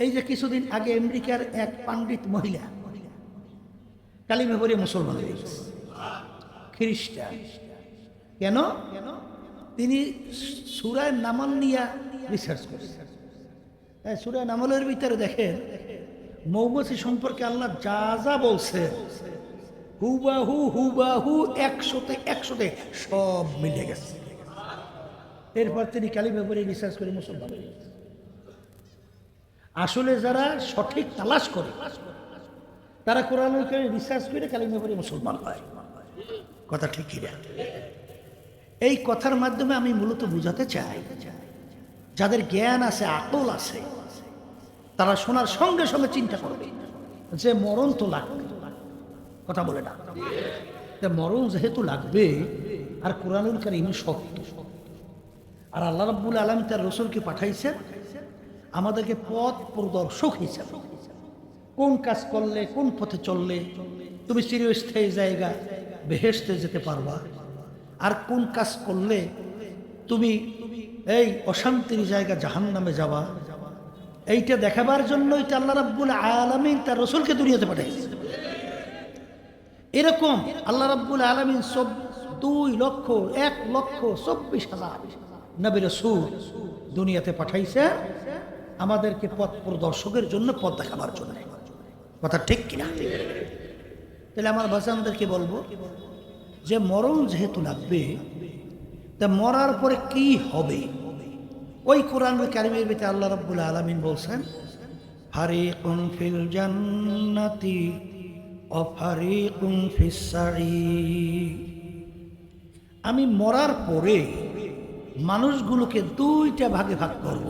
এই যে কিছুদিন আগে আমেরিকার এক পণ্ডিত মহিলা কালিমা পড়ে মুসলমান হয়ে গেছে, খ্রিস্টান। কেন? তিনি সূরা নামল নিয়ে রিসার্চ করেছেন। সূরা নামলের ভিতরে দেখেন মৌমাছি সম্পর্কে আল্লাহ যা যা বলছে হুবাহু হুবাহু 100তে সব মিলে গেছে। এরপর তিনি কালিমা পড়ে রিসার্চ করে মুসলমান হয়ে গেছে। আসলে যারা সঠিক তালাশ করে তারা কোরআনের রিসার্চ করে কালিমা পড়ে মুসলমান হয়। কথা ঠিক কিনা? এই কথার মাধ্যমে আমি মূলত বুঝাতে চাই, যাদের জ্ঞান আছে, আকল আছে, তারা শোনার সঙ্গে সঙ্গে চিন্তা করবে যে মরণ তো লাগবে। কথা বলে না? মরণ যেহেতু লাগবে, আর কোরআনুল কারীম সত্য, আর আল্লাহ রাব্বুল আলামিন তার রাসূলকে পাঠাইছেন আমাদেরকে পথ প্রদর্শক হিসেবে। কোন কাজ করলে, কোন পথে চললে তুমি চিরস্থায়ী জায়গা বেহেশতে যেতে পারবা, আর কোন কাজ করলে তুমি এই অশান্তির জায়গা জাহান্নামে যাবা, এইটা দেখাবার জন্যই তো আল্লাহ রাব্বুল আলামিন তার রাসূলকে দুনিয়াতে পাঠাইছেন। এরকম আল্লাহ রাব্বুল আলামিন 2,01,24,000 নবী রাসূল দুনিয়াতে পাঠাইছে আমাদেরকে পথ প্রদর্শকের জন্য, পথ দেখাবার জন্য। কথা ঠিক কিনা? তাহলে আমার বাচ্চাদেরকে বলবো যে মরণ যেহেতু লাগবে, তা মরার পরে কি হবে? ওই কোরআনুল কারীমের ভিতরে আল্লাহ রাব্বুল আলামিন বলছেন ফারিকুন ফিল জান্নাতি ওয়া ফারিকুন ফিস সাঈর। আমি মরার পরে মানুষগুলোকে দুইটা ভাগে ভাগ করব।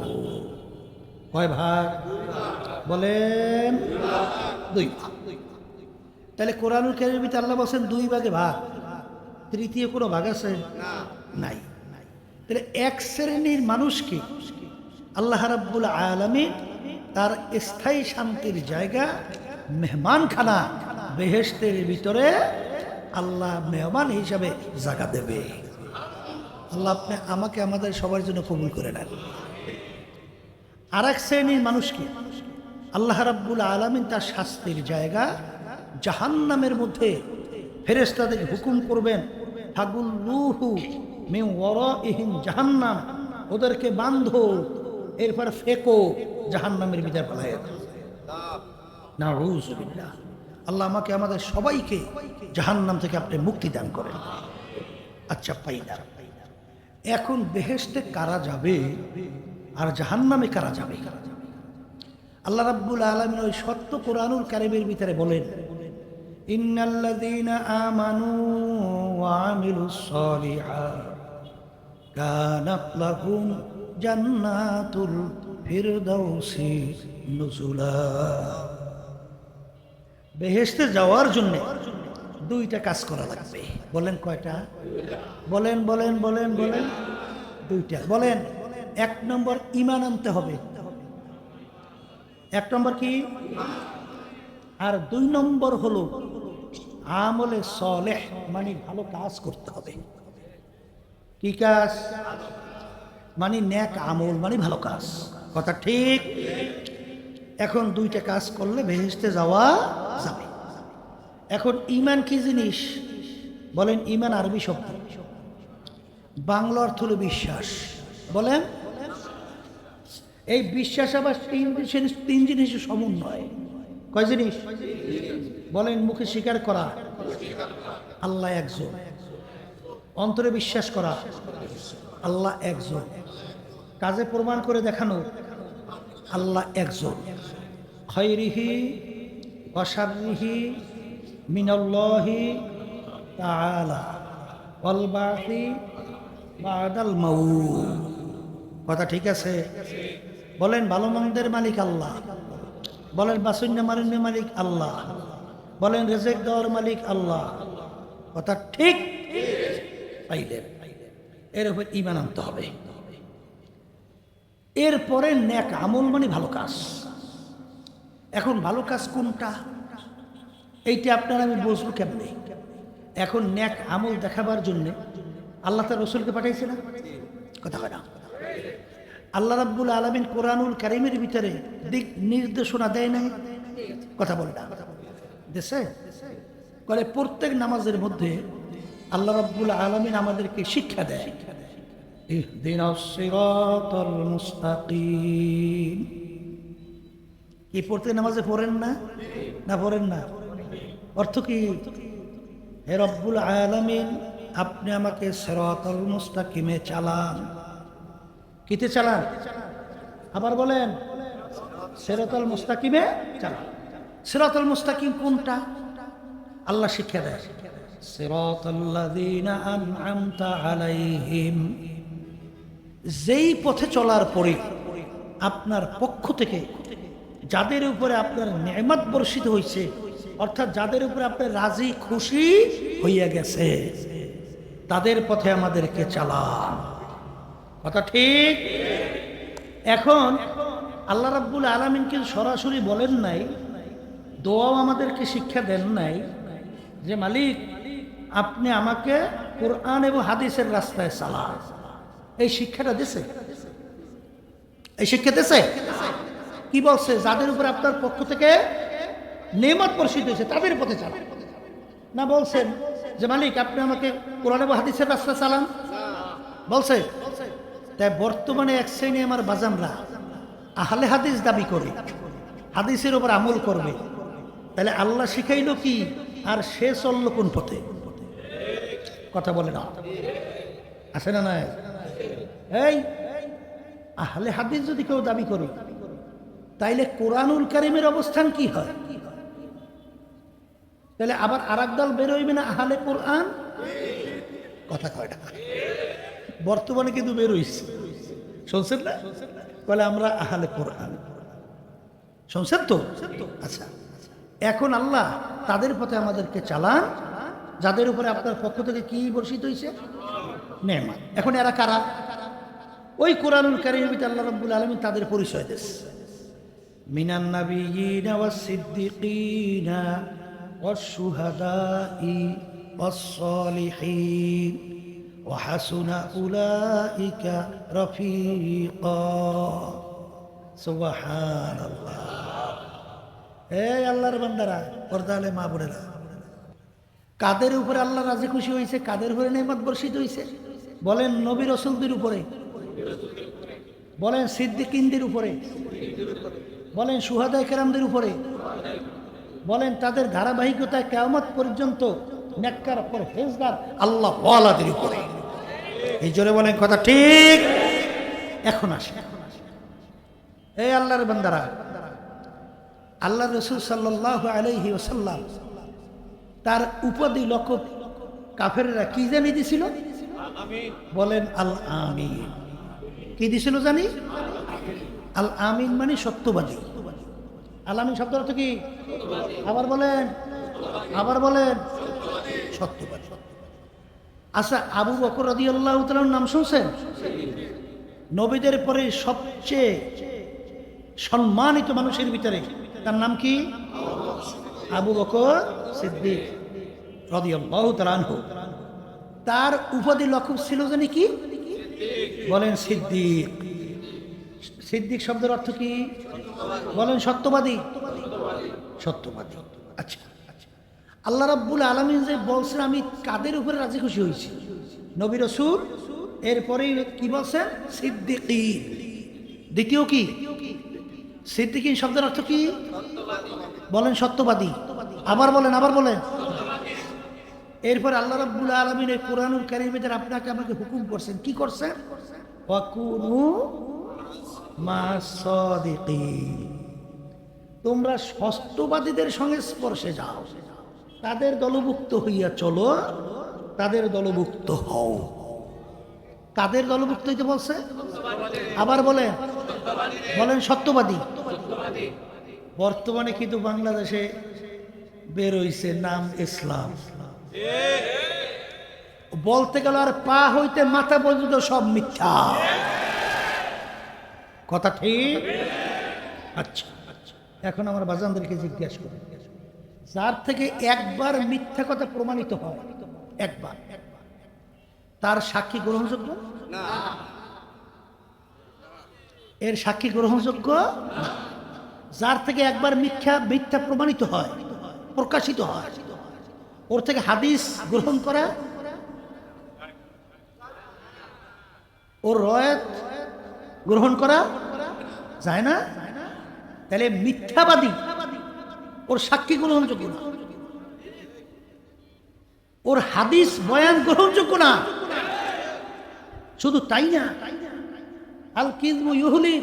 কয় ভাগ? বলেন, দুই ভাগ। তাহলে কোরআনুল কারীমের ভিতরে আল্লাহ বলেন দুই ভাগে ভাগ, তৃতীয় কোনো ভাগ আছে? নাই। তাহলে এক শ্রেণীর মানুষকে আল্লাহ রাব্বুল আলামিন তার স্থায়ী শান্তির জায়গা মেহমানখানা বেহেশতের ভিতরে আল্লাহ মেহমান হিসাবে জায়গা দেবে। আল্লাহ আপনি আমাকে আমাদের সবার জন্য কবুল করে নেন। আর এক শ্রেণীর মানুষকে আল্লাহ রাব্বুল আলামিন তার শাস্তির জায়গা জাহান্নামের মধ্যে ফেরেশতাদের হুকুম করবেন ফাগুল্লুহু মিন ওয়ারাইহিম জাহান্নাম, ওদেরকে বাঁধো, এরপর ফেকো জাহান্নামের ভিতরে ফেলায় দাও। নাউযুবিল্লাহ। আল্লাহ আমাকে আমাদের সবাইকে জাহান্নাম থেকে আপনি মুক্তি দান করেন। আচ্ছা পাইলাম, এখন বেহেশতে কারা যাবে আর জাহান্নামে কারা যাবে? আল্লাহ রাব্বুল আলামিন ওই সত্য কোরআনুল কারীমের ভিতরে বলেন ইন্নাল্লাযীনা আমানু ওয়া আমিলুস সালিহাত কানাত লাহুম জান্নাতুল ফিরদাউসি নুজুলা। বেহেশতে যাওয়ার জন্য দুইটা কাজ করা লাগবে। বলেন কয়টা? বলেন বলেন বলেন বলেন। দুইটা। বলেন, এক নম্বর ঈমান আনতে হবে। এক নম্বর কি? আর দুই নম্বর হলো আমলে সালেহ, মানে ভালো কাজ করতে হবে। কি কাজ? মানে নেক আমল, মানে ভালো কাজ। কথা ঠিক? এখন দুইটা কাজ করলে বেহেশতে যাওয়া যাবে। এখন ঈমান কি জিনিস? বলেন, ঈমান আরবি শব্দ, বাংলা অর্থ হলো বিশ্বাস। বলেন, এই বিশ্বাস আবার তিন জিনিসের সমন্বয়। কয় জিনিস? বলেন, মুখে স্বীকার করা আল্লাহ একজন, অন্তরে বিশ্বাস করা আল্লাহ একজন, কাজে প্রমাণ করে দেখানো আল্লাহ একজন। খায়রিহি ওয়া শাররিহি মিনাল্লাহি তাআলা ওয়াল বাসি বাদাল মাউত। কথা ঠিক আছে? বলেন, ভালো মন্দের মালিক আল্লাহ। বলেন, বাসুন্না মারিনের মালিক আল্লাহ। বলেন, রিজিক দেওয়ার মালিক আল্লাহ। কথা ঠিক? পাইলেন? এর উপর ঈমান আনতে হবে। এরপরে নেক আমল, মানে ভালো কাজ। এখন ভালো কাজ কোনটা, এইটা আপনারা আমি বুঝবো কেমনে? এখন নেক আমল দেখাবার জন্য আল্লাহ তার রাসূলকে পাঠাইছে না? কথা হয় না? আল্লাহ রাব্বুল আলামিন কোরআনুল কারীমের ভিতরে দিক নির্দেশনা দেয় নাই? কথা বলে না দেশে বলে প্রত্যেক নামাজের মধ্যে আল্লাহ রাব্বুল আলামিন আমাদেরকে শিক্ষা দেয়, ইহদিনাস সিরাতাল মুস্তাকিম। কি প্রত্যেক নামাজে পড়েন না? না পড়েন না? অর্থ কি? হে রব্বুল আলামিন, আপনি আমাকে সিরাতাল মুস্তাকিমে চালান। কিতে চালান? আবার বলেন, সিরাতাল মুস্তাকিমে চালান। সিরাতাল মুস্তাকিম কোনটা? আল্লাহ শিক্ষা দেয়, সিরাতাল্লাযীনা আন'আমতা আলাইহিম, যেই পথে চলার পরে আপনার পক্ষ থেকে যাদের উপরে আপনার নেয়ামত বর্ষিত হয়েছে, অর্থাৎ যাদের উপরে আপনার রাজি খুশি হইয়া গেছে, তাদের পথে আমাদেরকে চালান। কথা ঠিক? এখন আল্লাহ রাব্বুল আলামিন কিন্তু সরাসরি বলেন নাই, দোয়াও আমাদেরকে শিক্ষা দেন নাই যে মালিক আপনি আমাকে কোরআন এবং হাদিসের রাস্তায় চালান। এই শিক্ষাটা দিছে? এই শিক্ষা দিছে? কি বলছে? যাদের উপর আপনার পক্ষ থেকে নেয়ামত বর্ষিত হয়েছে তাদের পথে চালান। না বলছেন যে মালিক আপনি আমাকে কোরআন এবং হাদিসের রাস্তায় চালান? বলছে? তাই বর্তমানে এক শ্রেণী আমার বাজানরা আহলে হাদিস দাবি করে, হাদিসের উপর আমল করবে। তাহলে আল্লাহ শিখাইলো কি আর সে চললো কোন পথে? কথা বলে না, আসে না? নাই এই আহলে হাদিস যদি কেউ দাবি করে, তাইলে কোরআনুল কারীমের অবস্থান কি হয়? তাহলে আবার আরেক দল বের হইবে না, আহলে কোরআন। কথা কয় না? বর্তমানে কিন্তু বের হইছে, শুনছেন না? বলে আমরা আহলে কোরআন, শুনছেন তো? আচ্ছা, এখন আল্লাহ তাদের পথে আমাদেরকে চালান যাদের উপরে আপনার পক্ষ থেকে কি বর্ষিত হয়েছে? নেয়ামত। এখন এরা কারা? ওই কোরআনুল কারীমের ভিতরে আল্লাহ রাব্বুল আলামিন তাদের পরিচয় দিয়েছে, মিনান নাবিয়্যিনা ওয়াস সিদ্দিকিনা ওয়াশ শুহাদাই ওয়াস সালিহিন ওয়া হাসুনা উলাইকা রাফিকা। সুবহানাল্লাহ। এই আল্লাহর বান্দারা, পর্দালে মা বোনেরা, কাদের উপরে আল্লাহ রাজি খুশি হয়েছে? কাদের উপরে নেয়ামত বর্ষিত হয়েছে? বলেন নবী রাসূলদের উপরে, বলেন সিদ্দিকিনদের উপরে, বলেন শুহাদায়ে কেরামদের উপরে, বলেন তাদের ধারাবাহিকতায় কিয়ামত পর্যন্ত নেককার পরহেজগার আল্লাহ ওয়ালাদের উপরে। এই জোরে বলেন কথা ঠিক? এখন আসে, এই আল্লাহর বান্দারা, আল্লাহ রাসূল সাল্লাল্লাহু আলাইহি ওয়াসাল্লাম তার উপাধি লকব কাফেররা কি জানি দিছিল? বলেন আল আমিন। কি দিছিল জানি? আল আমিন মানে সত্যবাদী। আল আমিন শব্দের অর্থ কি? আবার বলেন, আবার বলেন, সত্যবাদী। আচ্ছা, আবু বকর রাদিয়াল্লাহু তাআলার নাম শুনছেন? নবীদের পরে সবচেয়ে সম্মানিত মানুষের ভিতরে তার নাম কি? আবু বকর সিদ্দিক রাদিয়াল্লাহু তাআলা আনহু। তার উপাধি লকব ছিল জানি কি? বলেন সিদ্দিক। সিদ্দিক শব্দের অর্থ কি? বলেন সত্যবাদী। সত্যবাদী। আচ্ছা, আল্লাহ রাব্বুল আলামিন যে বলছেন আমি কাদের উপরে রাজি খুশি হয়েছি? নবী রাসূল, এরপরেই কি বলছেন? সিদ্দিকীন। দ্বিতীয় কি? সিদ্দিকীন শব্দের অর্থ কি? বলেন সত্যবাদী। আবার বলেন, আবার বলেন। এরপর আল্লাহ রাব্বুল আলামিন এই কোরআনুল কারীমের আপনাকে আমাকে হুকুম করছেন, কি করছেন? ওয়াকুনু মা'আস সাদিকিন, তোমরা সত্যবাদীদের সঙ্গে স্পর্শে যাও, তাদের দলভুক্ত হইয়া চলো, তাদের দলভুক্ত হও। কাদের দলভুক্ত হইতে বলছে? আবার বলেন, বলেন সত্যবাদী। বর্তমানে কিন্তু বাংলাদেশে বের হইছে নাম ইসলাম। বলতে গেল আর পা হইতে মাথা পর্যন্ত সব মিথ্যা। কথা ঠিক? আচ্ছা, এখন আমার বাজানদেরকে জিজ্ঞেস করি, যার থেকে একবার মিথ্যা কথা প্রমাণিত হয়, একবার, তার সাক্ষী গ্রহণযোগ্য না? এর সাক্ষী গ্রহণযোগ্য না। যার থেকে একবার মিথ্যা প্রমাণিত হয়, প্রকাশিত হয়, ওর থেকে হাদিস গ্রহণ করা, ওর রয়াত গ্রহণ করা যায় না। তাহলে মিথ্যাবাদী, ওর সাক্ষী গ্রহণযোগ্য না, ওর হাদিস বয়ান গ্রহণযোগ্য না। শুধু তাই না, আল কিযবু ইউহলি,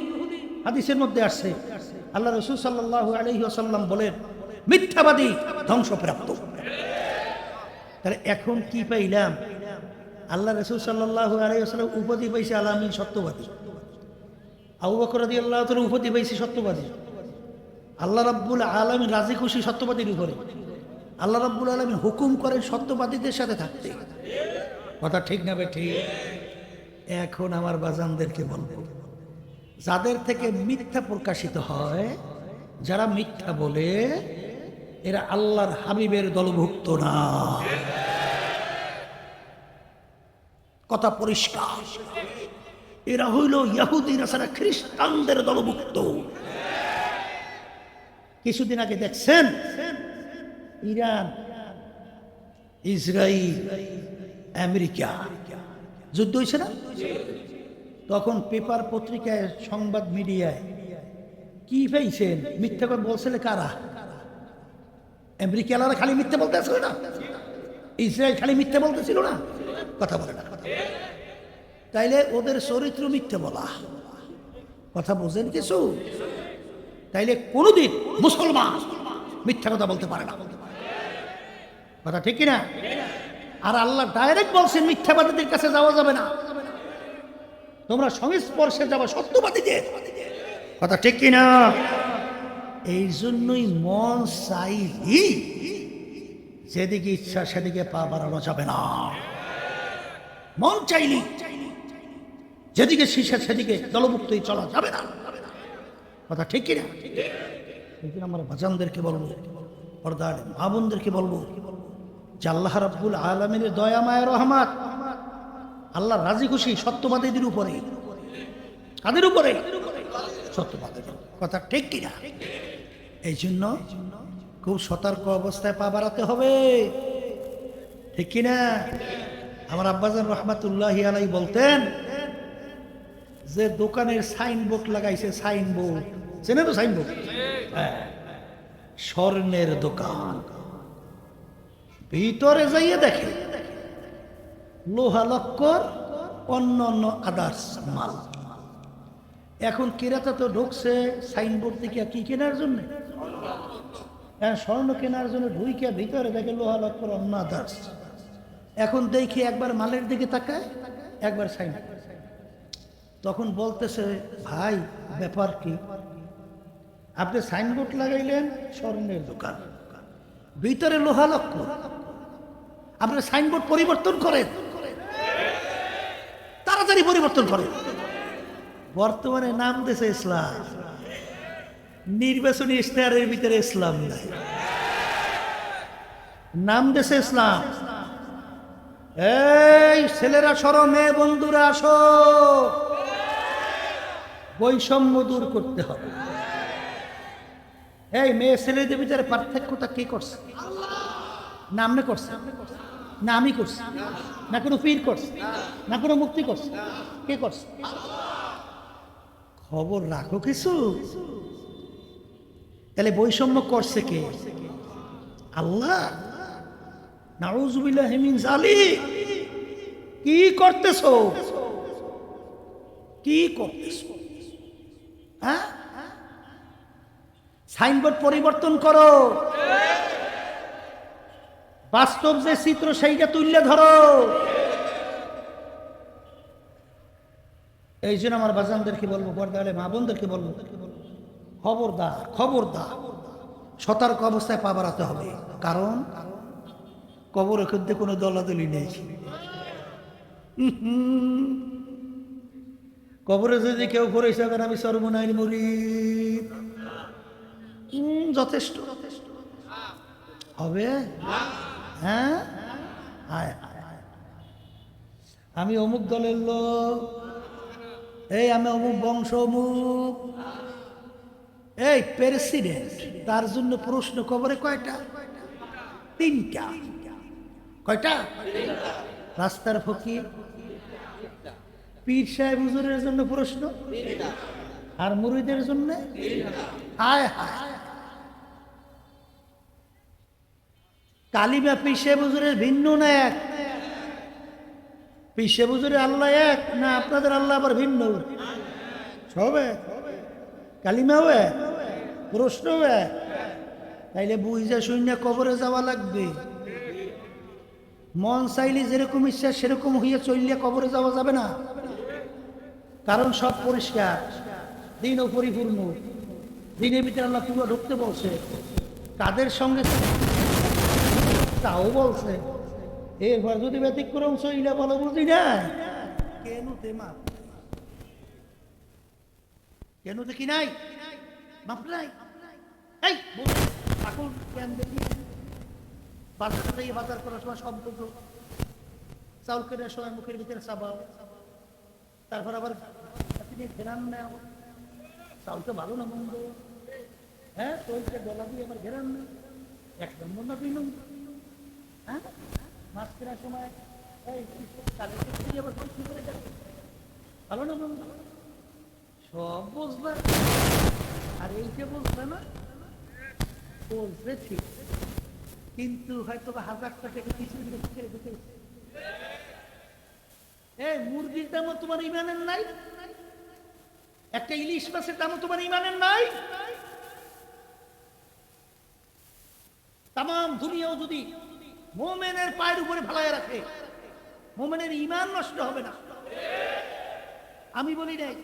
হাদিসের মধ্যে আসছে আল্লাহ রাসূল সাল্লাল্লাহু আলাইহি ওয়াসাল্লাম বলেন মিথ্যাবাদী ধ্বংসপ্রাপ্ত। তাহলে এখন কি পাইলাম? আল্লাহ রাসূল সাল্লাল্লাহু আলাইহি ওয়াসাল্লাম উপাধি পাইছে আল আমিন, সত্যবাদী। আবু বকর রাদিয়াল্লাহু তাআলা উপাধি পাইছে সত্যবাদী। আল্লাহ রাব্বুল আলামিন রাজি খুশি সত্যবাদীর উপরে। আল্লাহ রাব্বুল আলামিন হুকুম করেন সত্যবাদীদের সাথে থাকতে। কথা ঠিক না ঠিক? এখন আমার বাজানদেরকে বলবো, যাদের থেকে মিথ্যা প্রকাশিত হয়, যারা মিথ্যা বলে, এরা আল্লাহর হাবিবের দলভুক্ত না। কথা পরিষ্কার। এরা হইল ইহুদি নাসারা খ্রিস্টানদের দলভুক্ত। কিছুদিন আগে দেখছেন ইরান, ইসরায়েল, আমেরিকা যুদ্ধ হয়েছে না? তখন পেপার পত্রিকায়, সংবাদ মিডিয়ায় কি পাইছেন? মিথ্যা করে বলছিল কারা? আমেরিকালারা খালি মিথ্যা বলতেছিল না, ইসরায়েল খালি মিথ্যা বলতেছিল না, কথা বলে না। তাইলে ওদের চরিত্র মিথ্যা বলা, কথা বোঝেন কিছু? তাইলে কোনদিন মুসলমান মিথ্যা কথা বলতে পারে না, কথা ঠিক কিনা? আর আল্লাহ ডাইরেক্ট বলছেন মিথ্যাবাদীদের কাছে যাওয়া যাবে না, তোমরা সংস্পর্শে যাবে সত্যবাদীদের, কথা ঠিক কিনা? এই জন্যই মন চাইলি যেদিকে ইচ্ছা সেদিকে পা বাড়ানো যাবে না। মন চাইলি যেদিকে শিশা সেদিকে দলভুক্তই চলা যাবে না, কথা ঠিক কিনা? আমার বাজানদেরকে বলবো, পর্দার মা বোনদেরকে বলবো যে আল্লাহ রাব্বুল আলামিনের দয়া মায়া রহমত, আল্লাহ রাজি খুশি সত্যবাদীদের উপরে। কাদের উপরে? সত্যবাদীদের। কথা ঠিক কিনা? এই জন্য খুব সতর্ক অবস্থায় পা বাড়াতে হবে, ঠিক কিনা? আমার আব্বাজান রহমাতুল্লাহি আলাইহি বলতেন যে দোকানের সাইনবোর্ড লাগাইছে, সাইনবোর্ড চেনে তো? সাইনবোর্ড, স্বর্ণের দোকান, ভিতরে যাইয়ে দেখে লোহা লক্কর, অন্য অন্য আদার্স মাল। এখন ক্রেতা তো ঢুকছে সাইনবোর্ড থেকে কি কেনার জন্য? স্বর্ণ কেনার জন্য ঢুইকে ভিতরে দেখে লোহা লক্কর, অন্য আদার্স। এখন দেখি একবার মালের দিকে তাকায়, একবার সাইনবোর্ড। তখন বলতেছে, ভাই ব্যাপার কি? আপনি সাইনবোর্ড লাগাইলেন স্বর্ণের দোকান, ভিতরে লোহা লক্কর, আপনি সাইনবোর্ড পরিবর্তন করেন, তাড়াতাড়ি পরিবর্তন করেন। বর্তমানে নাম দিয়েছে ইসলাম, নির্বাচনী ইশতেহারের ভিতরে ইসলাম নাই, নাম দিয়েছে ইসলাম। এই ছেলেরা সরো, মেয়ে বন্ধুরা আসো, বৈষম্য দূর করতে হবে। এই মেয়ে ছেলেদের ভিতরে পার্থক্যটা কে করছে? না আপনি করছে, না আমি করছি, না কোনো পীর করছে, না কোনো মুক্তি করছে, কে করছে? খবর রাখো কিছু। তাহলে বৈষম্য করছে কে? আল্লাহ। নাউযুবিল্লাহি মিন যালিক। কি করতেছো? কি করতেছো? হ্যাঁ, সাইনবোর্ড পরিবর্তন করো, বাস্তব যে চিত্র সেইটা তুললে ধরো। এই জন্য আমার বাজানদেরকে বলবো, পর্দালে মা বোনদেরকে বলবো, খবরদার খবরদার, সতর্ক অবস্থায় পা বাড়াতে হবে। কারণ কবরের মধ্যে কোনো দলাদলি নেই। কবরে যদি কেউ পড়েছে আমি সর্বনাইল মুরিদ, যথেষ্ট হবে। হ্যাঁ, আমি অমুক দলের লোক, এই আমি অমুক বংশ অমুক, এই প্রেসিডেন্ট, তার জন্য প্রশ্ন কবরে কয়টা? তিনটা। কয়টা? রাস্তার ফকির, পীর সাহেব হুজুরের জন্য প্রশ্ন, আর মুরিদের জন্য হায় হায়। কালিমা পীর সাহেব হুজুরের ভিন্ন না এক? পীর সাহেব হুজুরের আল্লাহ এক না আপনাদের আল্লাহ আবার ভিন্ন? সব এক, কালিমাও এক, প্রশ্নও এক। তাইলে বুঝা শূন্য কবরে যাওয়া লাগবে। মন চাইলে যেরকম ইচ্ছা সেরকম হইয়া চললে কবরে যাওয়া যাবে না, কারণ সব পরিষ্কার, দিনও পরিপূর্ণ, দিনের ভিতরে আল্লাহ পুরো ঢুকতে বলছে। কাদের সঙ্গে তাও বলছে। এরপর যদি ব্যতিক্রম চইলা বলো বুঝি না কেন তেমা, কেন দেখি নাই মাপ নাই। এই এখন কেন দেখি বাজার থেকে বাজার করার সময় শব্দ, চাউল কেনার সময় মুখের ভিতরে চাবাও, তারপর আবার ঘেরান নেও, চাউল তো ভালো না মন্দ, হ্যাঁ চলছে গলা দিয়ে আমার ঘেরান নেই, এক নম্বর না দুই নম্বর, হ্যাঁ মাছ কেনার সময় ভালো না মন্দ সব বুঝবে, আর এইটা বুঝবে না বলছে ঠিক, কিন্তু হয়তো 1000 টাকা কিছু ঢুকে। এই মুরগির দামও তোমার ইমানের নাই, একটা ইলিশ মাছের দামও তোমার ইমানের নাই। তাম দুনিয়াও যদি মোমেনের পায়ের উপরে ফালায় রাখে, মোমেনের ইমান নষ্ট হবে না। আমি বলি নাই,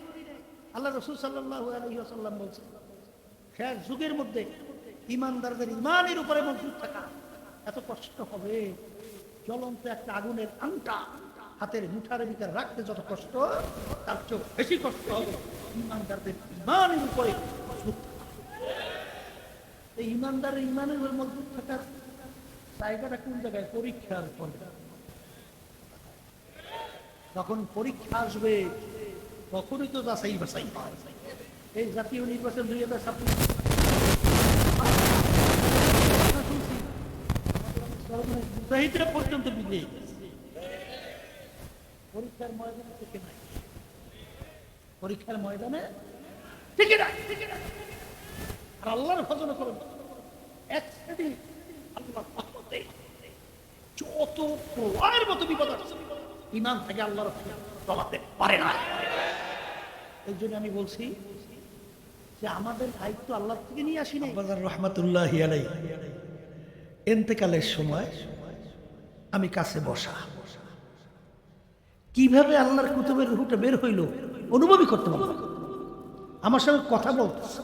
আল্লাহ রাসূল সাল্লাল্লাহু আলাইহি ওয়াসাল্লাম বলছেন শেষ যুগের মধ্যে ইমানদারদের ইমানের উপরে মজবুত থাকা এত কষ্ট হবে, জ্বলন্ত একটা আগুনের আংটা হাতের মুঠার ভিতরে রাখতে যত কষ্ট, তার চেয়ে বেশি কষ্ট হবে ইমানদারদের ইমানের উপরে মজবুত থাকা। এই ইমানদারের ইমানের উপরে মজবুত থাকার জায়গাটা কোন জায়গায়? পরীক্ষার পরে। যখন পরীক্ষা আসবে তখনই তো যাচাই বাছাই পায়। এই জাতীয় নির্বাচন 2026 পর্যন্ত বিজয়ী পরীক্ষার ময়দানে থেকে নাই, পরীক্ষার ময়দানে থেকে নাই। আর আল্লাহর ভজন করুন, এক শ্রেণী আল্লাহর রহমতে যত প্রলয়ের মতো বিপদ আছে, ইমান থেকে আল্লাহর চলাতে পারে না। এই জন্য আমি বলছি যে আমাদের দায়িত্ব আল্লাহ থেকে নিয়ে আসি না। রহমতুল্লাহি আলাইহি ইন্তেকালের সময় আমি কাছে বসা, কিভাবে আল্লাহর কুতুবের রূহটা বের হইল অনুভবই করতে পারলাম। আমার সঙ্গে কথা বলতেছে,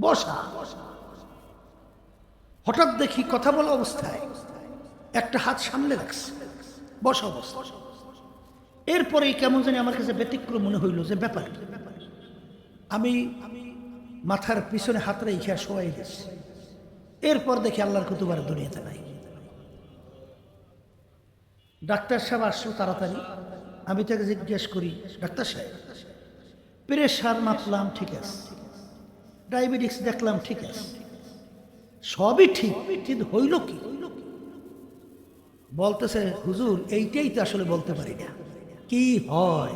বসা, হঠাৎ দেখি কথা বলা অবস্থায় একটা হাত সামনে রাখছে, বসা অবস্থা। এরপরে কেমন জানি আমার কাছে ব্যতিক্রম মনে হইল, যে ব্যাপার আমি মাথার পিছনে হাত রেখে শোয়াই গেছি। এরপর দেখি আল্লাহর কুতুব আর দুনিয়াতে নাই। ডাক্তার সাহেব আসলো তাড়াতাড়ি, আমি তাকে জিজ্ঞেস করি, ডাক্তার সাহেব প্রেশার মাপলাম ঠিক আছে, ডায়াবেটিস দেখলাম ঠিক আছে, সবই ঠিক, কিন্তু হইল কি? বলতেছে হুজুর এইটাই তো আসলে বলতে পারি না, কি হয়,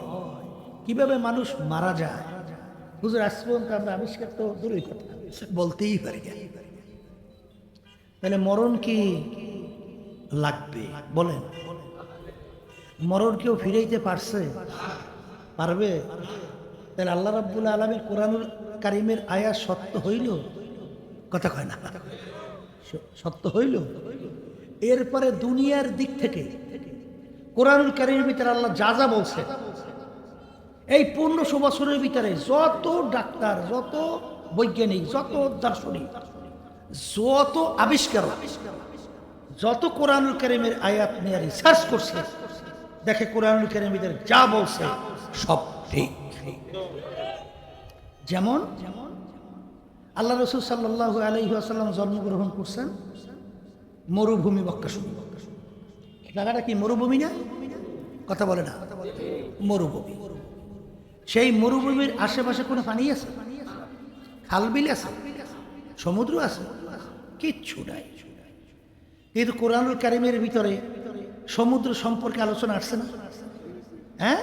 কিভাবে মানুষ মারা যায় হুজুর আজ পর্যন্ত আমরা আবিষ্কার তো দূরের কথা বলতেই পারি না। তাহলে মরণ কি লাগবে বলেন? মরণ কেউ ফিরাইতে পারছে? পারবে? তাহলে আল্লাহ রাব্বুল আলামিন কোরআনুল কারীমের আয়াত সত্য হইল? কথা কয় না, সত্য হইল। এরপরে দুনিয়ার দিক থেকে কোরআনুল কারীমের ভিতরে আল্লাহ যা যা বলছে, এই 1500 বছরের ভিতরে যত ডাক্তার, যত বৈজ্ঞানিক, যত দার্শনিক, যত আবিষ্কার, যত কোরআনুল কারীমের আয়াত নিয়ে রিসার্চ করছে, দেখে কোরআনুল কারীমের ভিতরে যা বলছে সব ঠিক। যেমন আল্লাহ রাসূল সাল্লাল্লাহু আলাইহি ওয়াসাল্লাম জন্মগ্রহণ করছেন মরুভূমি মক্কা। জায়গাটা কি মরুভূমি না? কথা বলে না, মরুভূমি। সেই মরুভূমির আশেপাশে কোনো পানি আছে? খালবিল আছে? সমুদ্র আছে? কিচ্ছু নাই। কিন্তু কোরআনুল কারীমের ভিতরে সমুদ্র সম্পর্কে আলোচনা আসছে না? হ্যাঁ,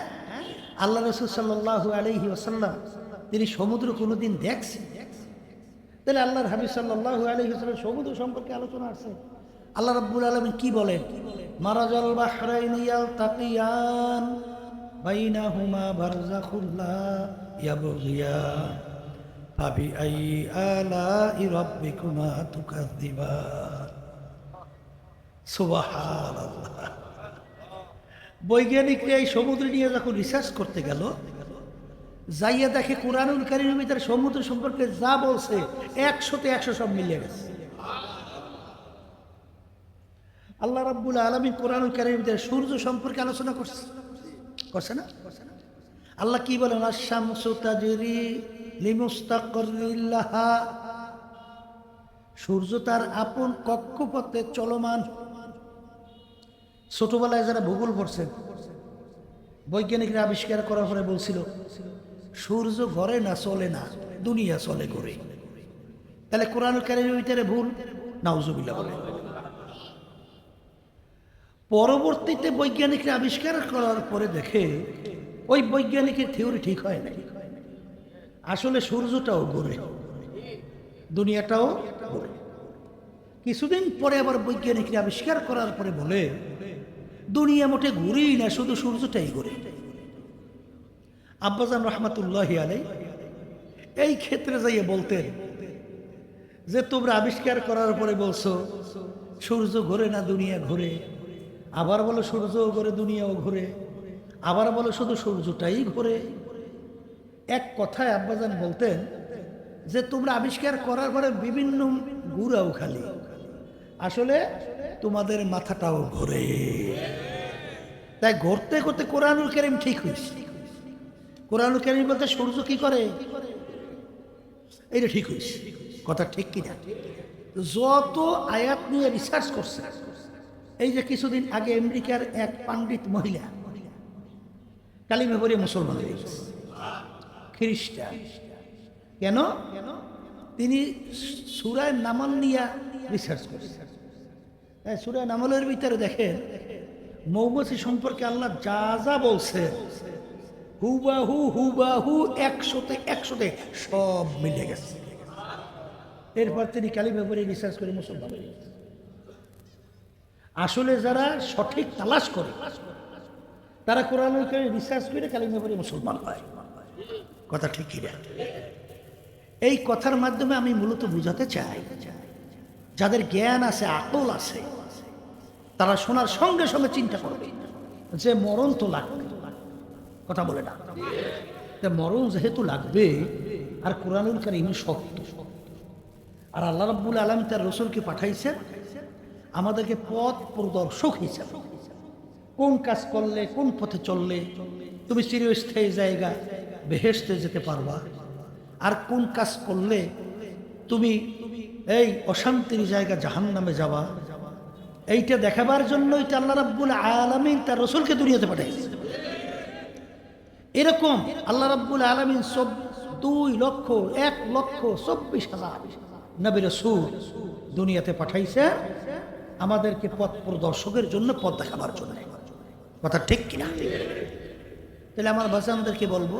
আল্লাহ রাসূল সাল্লাল্লাহু আলাইহি ওয়াসাল্লাম তিনি সমুদ্র কোনোদিন দেখছেন? তাহলে আল্লাহর হাবিব সাল্লাল্লাহু আলাইহি ওয়াসাল্লাম সমুদ্র সম্পর্কে আলোচনা আসছে। আল্লাহ রাব্বুল আলামিন কি বলেন? মারাজাল বাহরাইনি ইয়ালতাকিয়ান বাইনাহুমা বারযাখুল লা ইয়াবগিয়ান ফাবিআইয়ি আলাই রাব্বিকুমা তুকাযযিবান। সুবহানাল্লাহ। বৈজ্ঞানিকরা এই সমুদ্র নিয়ে যখন রিসার্চ করতে গেল, যাইয়া দেখে কোরআনুল কারীমের ভিতরে সমুদ্র সম্পর্কে যা বলছে 100-তে 100 সব মিলে গেছে। আল্লাহ রাব্বুল আলামিন কোরআনুল কারীমের ভিতরে সূর্য সম্পর্কে আলোচনা করছে না? আল্লাহ কি বলেন? আশ-শামসু তাজরি লিমুস্তাকরিল লাহা। সূর্য তার আপন কক্ষপথে চলমান। ছোটবেলায় যারা ভূগোল পড়ছেন, বৈজ্ঞানিকরা আবিষ্কার করার পরে বলছিল সূর্য ঘরে না, চলে না, দুনিয়া চলে ঘুরে। তাহলে কোরআনুল কারীমের ভিতরে ভুল? নাউজুবিল্লাহ বলে। পরবর্তীতে বৈজ্ঞানিকরা আবিষ্কার করার পরে দেখে ওই বৈজ্ঞানিকের থিওরি ঠিক হয় না। আসলে সূর্যটাও ঘুরে, দুনিয়াটাও ঘুরে। কিছুদিন পরে আবার বৈজ্ঞানিকরা আবিষ্কার করার পরে বলে দুনিয়া মোটে ঘুরেই না, শুধু সূর্যটাই ঘুরে। আব্বাজান রহমাতুল্লাহি আলাইহি এই ক্ষেত্রে যাইয়ে বলতেন যে তোমরা আবিষ্কার করার পরে বলছো সূর্য ঘুরে না, দুনিয়া ঘুরে, আবার বলো সূর্যও ঘুরে, দুনিয়াও ঘুরে, আবার বলো শুধু সূর্যটাই ঘুরে। এক কথায় আব্বাজান বলতেন যে তোমরা আবিষ্কার করার পরে বিভিন্ন ঘুরাও খালি, আসলে তোমাদের মাথাটাও ঘুরে। তাই ঘুরতে ঘুরতে কোরআনুল কারীম ঠিক হয়েছে। কোরআনুল কারীম বলতে সূর্য কি করে, এইটা ঠিক হয়েছে। কথা ঠিক কিনা? যত আয়াত নিয়ে রিসার্চ করছে, এই যে কিছুদিন আগে আমেরিকার এক পাণ্ডিত মহিলা কালিমা পড়ে মুসলমান হয়ে গেছে, খ্রিস্টান। কেন? তিনি সূরা নামল নিয়ে রিসার্চ করছে। সূরা নামলের ভিতরে দেখেন মৌমাছি সম্পর্কে আল্লাহ যা যা বলছে হুবাহু হুবাহু 100-তে 100 সব মিলে গেছে। এরপর তিনি কালিমা পড়ে রিসার্চ করে মুসলমান হয়ে গেছে। আসলে যারা সঠিক তালাশ করে তারা কোরআনুল কারীম রিসার্চ করে কালিমা পড়ে মুসলমান হয়। কথা ঠিক কি না? এই কথার মাধ্যমে আমি মূলত বুঝাতে চাই, যাদের জ্ঞান আছে, আকল আছে, তারা শোনার সঙ্গে সঙ্গে চিন্তা করবে যে মরণ তো লাগবে। কথা বলে না? মরণ যেহেতু লাগবে, আর কোরআনুল কারীম সত্য, আর আল্লাহ রাব্বুল আলামিন তার রাসূলকে পাঠাইছেন আমাদেরকে পথ প্রদর্শক হিসেবে। কোন কাজ করলে, কোন পথে চললে তুমি চিরস্থায়ী জায়গা বেহেশতে যেতে পারবা, আর কোন কাজ করলে তুমি এই অশান্তির জায়গা জাহান্নামে যাবা, এইটা দেখাবার জন্যই তো আল্লাহ রাব্বুল আলামিন তার রাসূলকে দুনিয়াতে পাঠাইছেন। এরকম আল্লাহ রাব্বুল আলামিন 1,24,000 নবী রাসূল দুনিয়াতে পাঠাইছে আমাদেরকে পথ প্রদর্শকের জন্য, পথ দেখাবার জন্য। কথা ঠিক কিনা? তাহলে আমার বাচ্চাদেরকে বলবো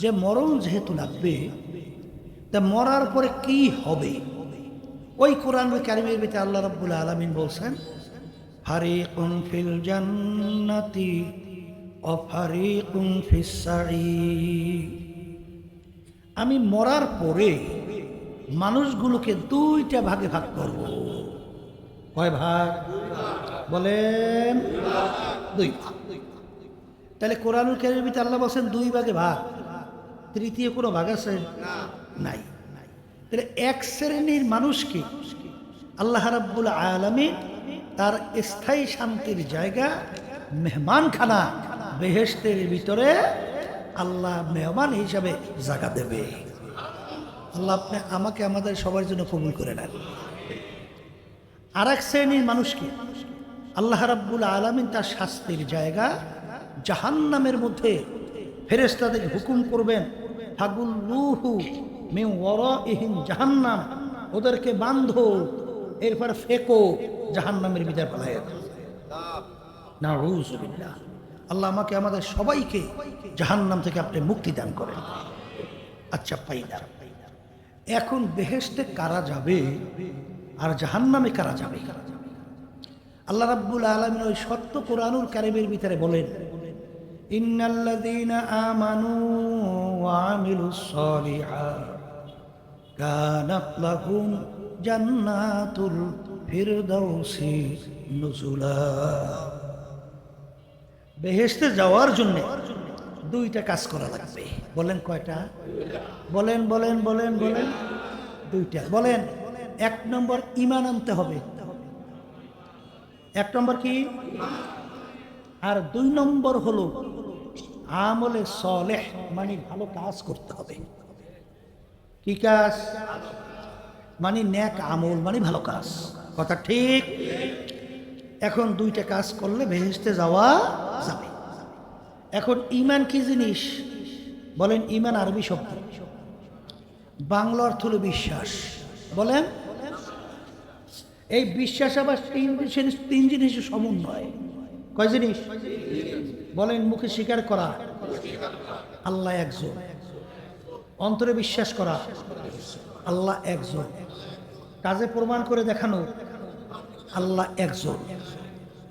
যে মরণ যেহেতু লাগবে, তা মরার পরে কি হবে? ওই কোরআনুল কারীমের ভিতরে আল্লাহ রাব্বুল আলামিন বলছেন ফারিকুন ফিল জান্নাতি ওয়া ফারিকুন ফিস সাঈর। আমি মরার পরে মানুষগুলোকে দুইটা ভাগে ভাগ করব। কয় ভাগ? বলেন। দুই ভাগ। তাহলে কোরআনুল কারীমের ভিতরে আল্লাহ বলছেন দুই ভাগে ভাগ, তৃতীয় কোনো ভাগ আছে? নাই। তাহলে এক শ্রেণীর মানুষকে আল্লাহ রাব্বুল আলামিন তার স্থায়ী শান্তির জায়গা মেহমানখানা বেহেশতের ভিতরে আল্লাহ মেহমান হিসাবে জায়গা দেবে। আল্লাহ আপনি আমাকে আমাদের সবার জন্য কবুল করে নেন। আর এক শ্রেণীর মানুষকে আল্লাহ রাব্বুল আলামিন তার শাস্তির জায়গা জাহান্নামের মধ্যে ফেরেশতাদেরকে হুকুম করবেন, ফাগুল্লুহু মিন ওয়ারাইহিম জাহান্নাম, ওদেরকে বাঁধো, এরপর ফেকো, জাহান্নামের ভিতরে ফেলাইয়া দাও। নাউযুবিল্লাহ। আল্লাহ আমাকে আমাদের সবাইকে জাহান্নাম থেকে আপনি মুক্তি দান করেন। আচ্ছা পাইলা, এখন বেহেশতে কারা যাবে আর জাহান্নামে কারা যাবে? আল্লাহ রাব্বুল আলামিন ওই সত্য কোরআনুল কারীমের ভিতরে বলেন, ইন্নাল্লাযীনা আমানু ওয়া আমিলুস সালিহাত কানাত লাহুম জান্নাতুল ফিরদাউসি নুজুলা। বেহেশতে যাওয়ার জন্য দুইটা কাজ করা লাগবে। বলেন কয়টা? বলেন বলেন বলেন বলেন। দুইটা। বলেন। এক নম্বর ঈমান আনতে হবে। এক নম্বর কি? আর দুই নম্বর হলো আমলে সালেহ, মানে ভালো কাজ করতে হবে। কি কাজ? মানে নেক আমল, মানে ভালো কাজ। কথা ঠিক? এখন দুইটা কাজ করলে বেহেশতে যাওয়া যাবে। এখন ঈমান কি জিনিস? বলেন। ঈমান আরবি শব্দ, বাংলা অর্থ হলো বিশ্বাস। বলেন। এই বিশ্বাস আবার তিন জিনিসের সমন্বয়। কয় জিনিস? বলেন। মুখে স্বীকার করা আল্লাহ একজন, অন্তরে বিশ্বাস করা আল্লাহ একজন, কাজে প্রমাণ করে দেখানো আল্লাহ একজন।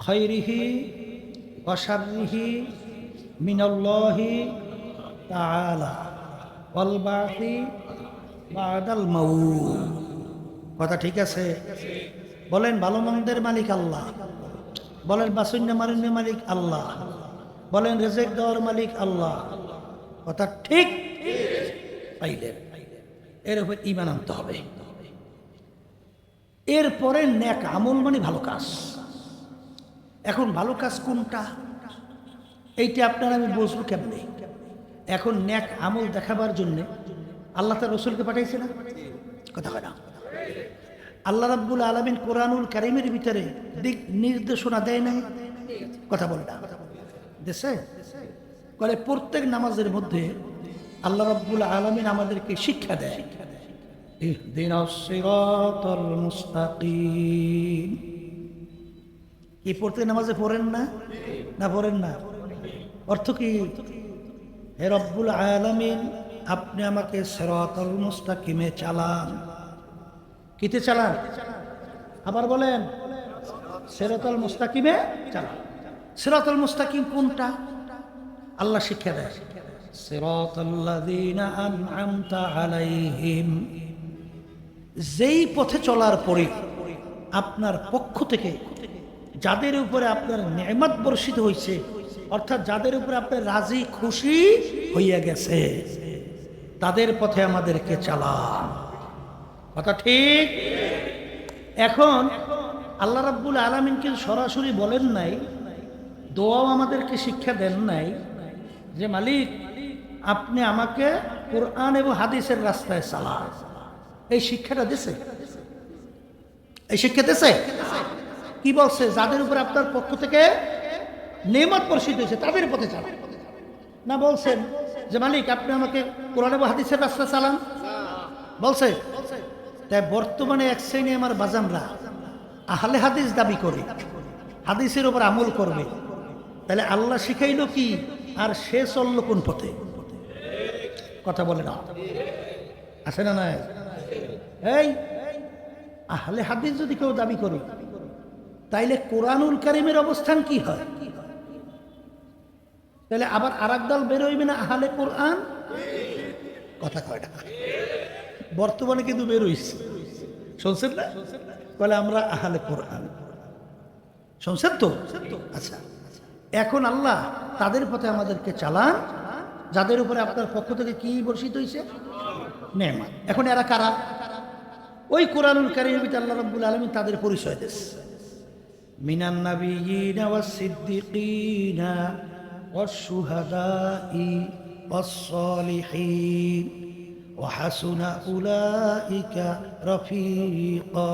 খায়রিহি ওয়া শাররিহি মিনাল্লাহি তাআলা ওয়াল বাসি বাদাল মাউত। কথা ঠিক আছে? বলেন। ভালো মন্দের মালিক আল্লাহ। বলেন। বাসুন্য মারুন্যের মালিক আল্লাহ। বলেন। রিজিক দেওয়ার মালিক আল্লাহ। কথা ঠিক? পাইলেন? এর উপর ঈমান আনতে হবে। এরপরে নেক আমল, মানে ভালো কাজ। এখন ভালো কাজ কোনটা এইটা আপনারা আমি বুঝবো কেমনে? এখন নেক আমল দেখাবার জন্য আল্লাহ তার রসুলকে পাঠাইছে না? কথা হয় না? আল্লাহ রাব্বুল আলামিন কোরআনুল কারীমের ভিতরে দিক নির্দেশনা দেয় নাই? কথা বলে না? দেশে বলে প্রত্যেক নামাজের মধ্যে আল্লাহ রাব্বুল আলামিন আমাদেরকে শিক্ষা দেয়, ইহদিনাস সিরাতাল মুস্তাকিম। কি প্রত্যেক নামাজে পড়েন না? না পড়েন না? অর্থ কি? হে রব্বুল আলামিন, আপনি আমাকে সিরাতাল মুস্তাকিমে চালান। কিতে চালান? আবার বলেন। সিরাতাল মুস্তাকিমে চালান। সিরাতাল মুস্তাকিম কোনটা? আল্লাহ শিক্ষা দেয়, সিরাতাল্লাযীনা আন'আমতা আলাইহিম। যেই পথে চলার পরে আপনার পক্ষ থেকে যাদের উপরে আপনার নেয়ামত বর্ষিত হয়েছে, অর্থাৎ যাদের উপরে আপনার রাজি খুশি হইয়া গেছে, তাদের পথে আমাদেরকে চালান। কথা ঠিক? এখন আল্লাহ রাব্বুল আলামিন কিন্তু সরাসরি বলেন নাই, দোয়াও আমাদেরকে শিক্ষা দেন নাই যে মালিক আপনি আমাকে কোরআন এবং হাদিসের রাস্তায় চালান। এই শিক্ষাটা দিছে? এই শিক্ষা দিছে? কি বলছে? যাদের উপরে আপনার পক্ষ থেকে নেয়ামত বর্ষিত হয়েছে তাদের পথে চালান। না বলছেন যে মালিক আপনি আমাকে কোরআন এবং হাদিসের রাস্তায় চালান? বলছে? তাই বর্তমানে এক শ্রেণী আমার বাজানরা আহলে হাদিস দাবি করে, হাদিসের উপর আমল করবে। তাহলে আল্লাহ শিখাইল কি আর সে চলল কোন পথে? কথা বলে না? আছে না নাই? এই আহলে হাদিস যদি কেউ দাবি করে, তাইলে কোরআনুল কারীমের অবস্থান কি হয়? তাহলে আবার আরেক দল বের হইবে না, আহলে কোরআন। কথা কয় না? বর্তমানে কিন্তু বের হইছে, শুনছেন না? বলে আমরা আহলে কোরআন। শুনছেন তো? আচ্ছা, এখন আল্লাহ তাদের পথে আমাদেরকে চালান যাদের উপরে আপনার পক্ষ থেকে কি বর্ষিত হয়েছে? নেয়ামত। এখন এরা কারা? ওই কোরআনুল কারীমের ভিতরে আল্লাহ রাব্বুল আলামিন তাদের পরিচয় দিয়েছে, মিনান নাবিয়্যিনা ওয়াস সিদ্দিকিনা ওয়াশ শুহাদাই ওয়াস সালিহিন ওয়া হাসুনা উলাইকা রাফিকা।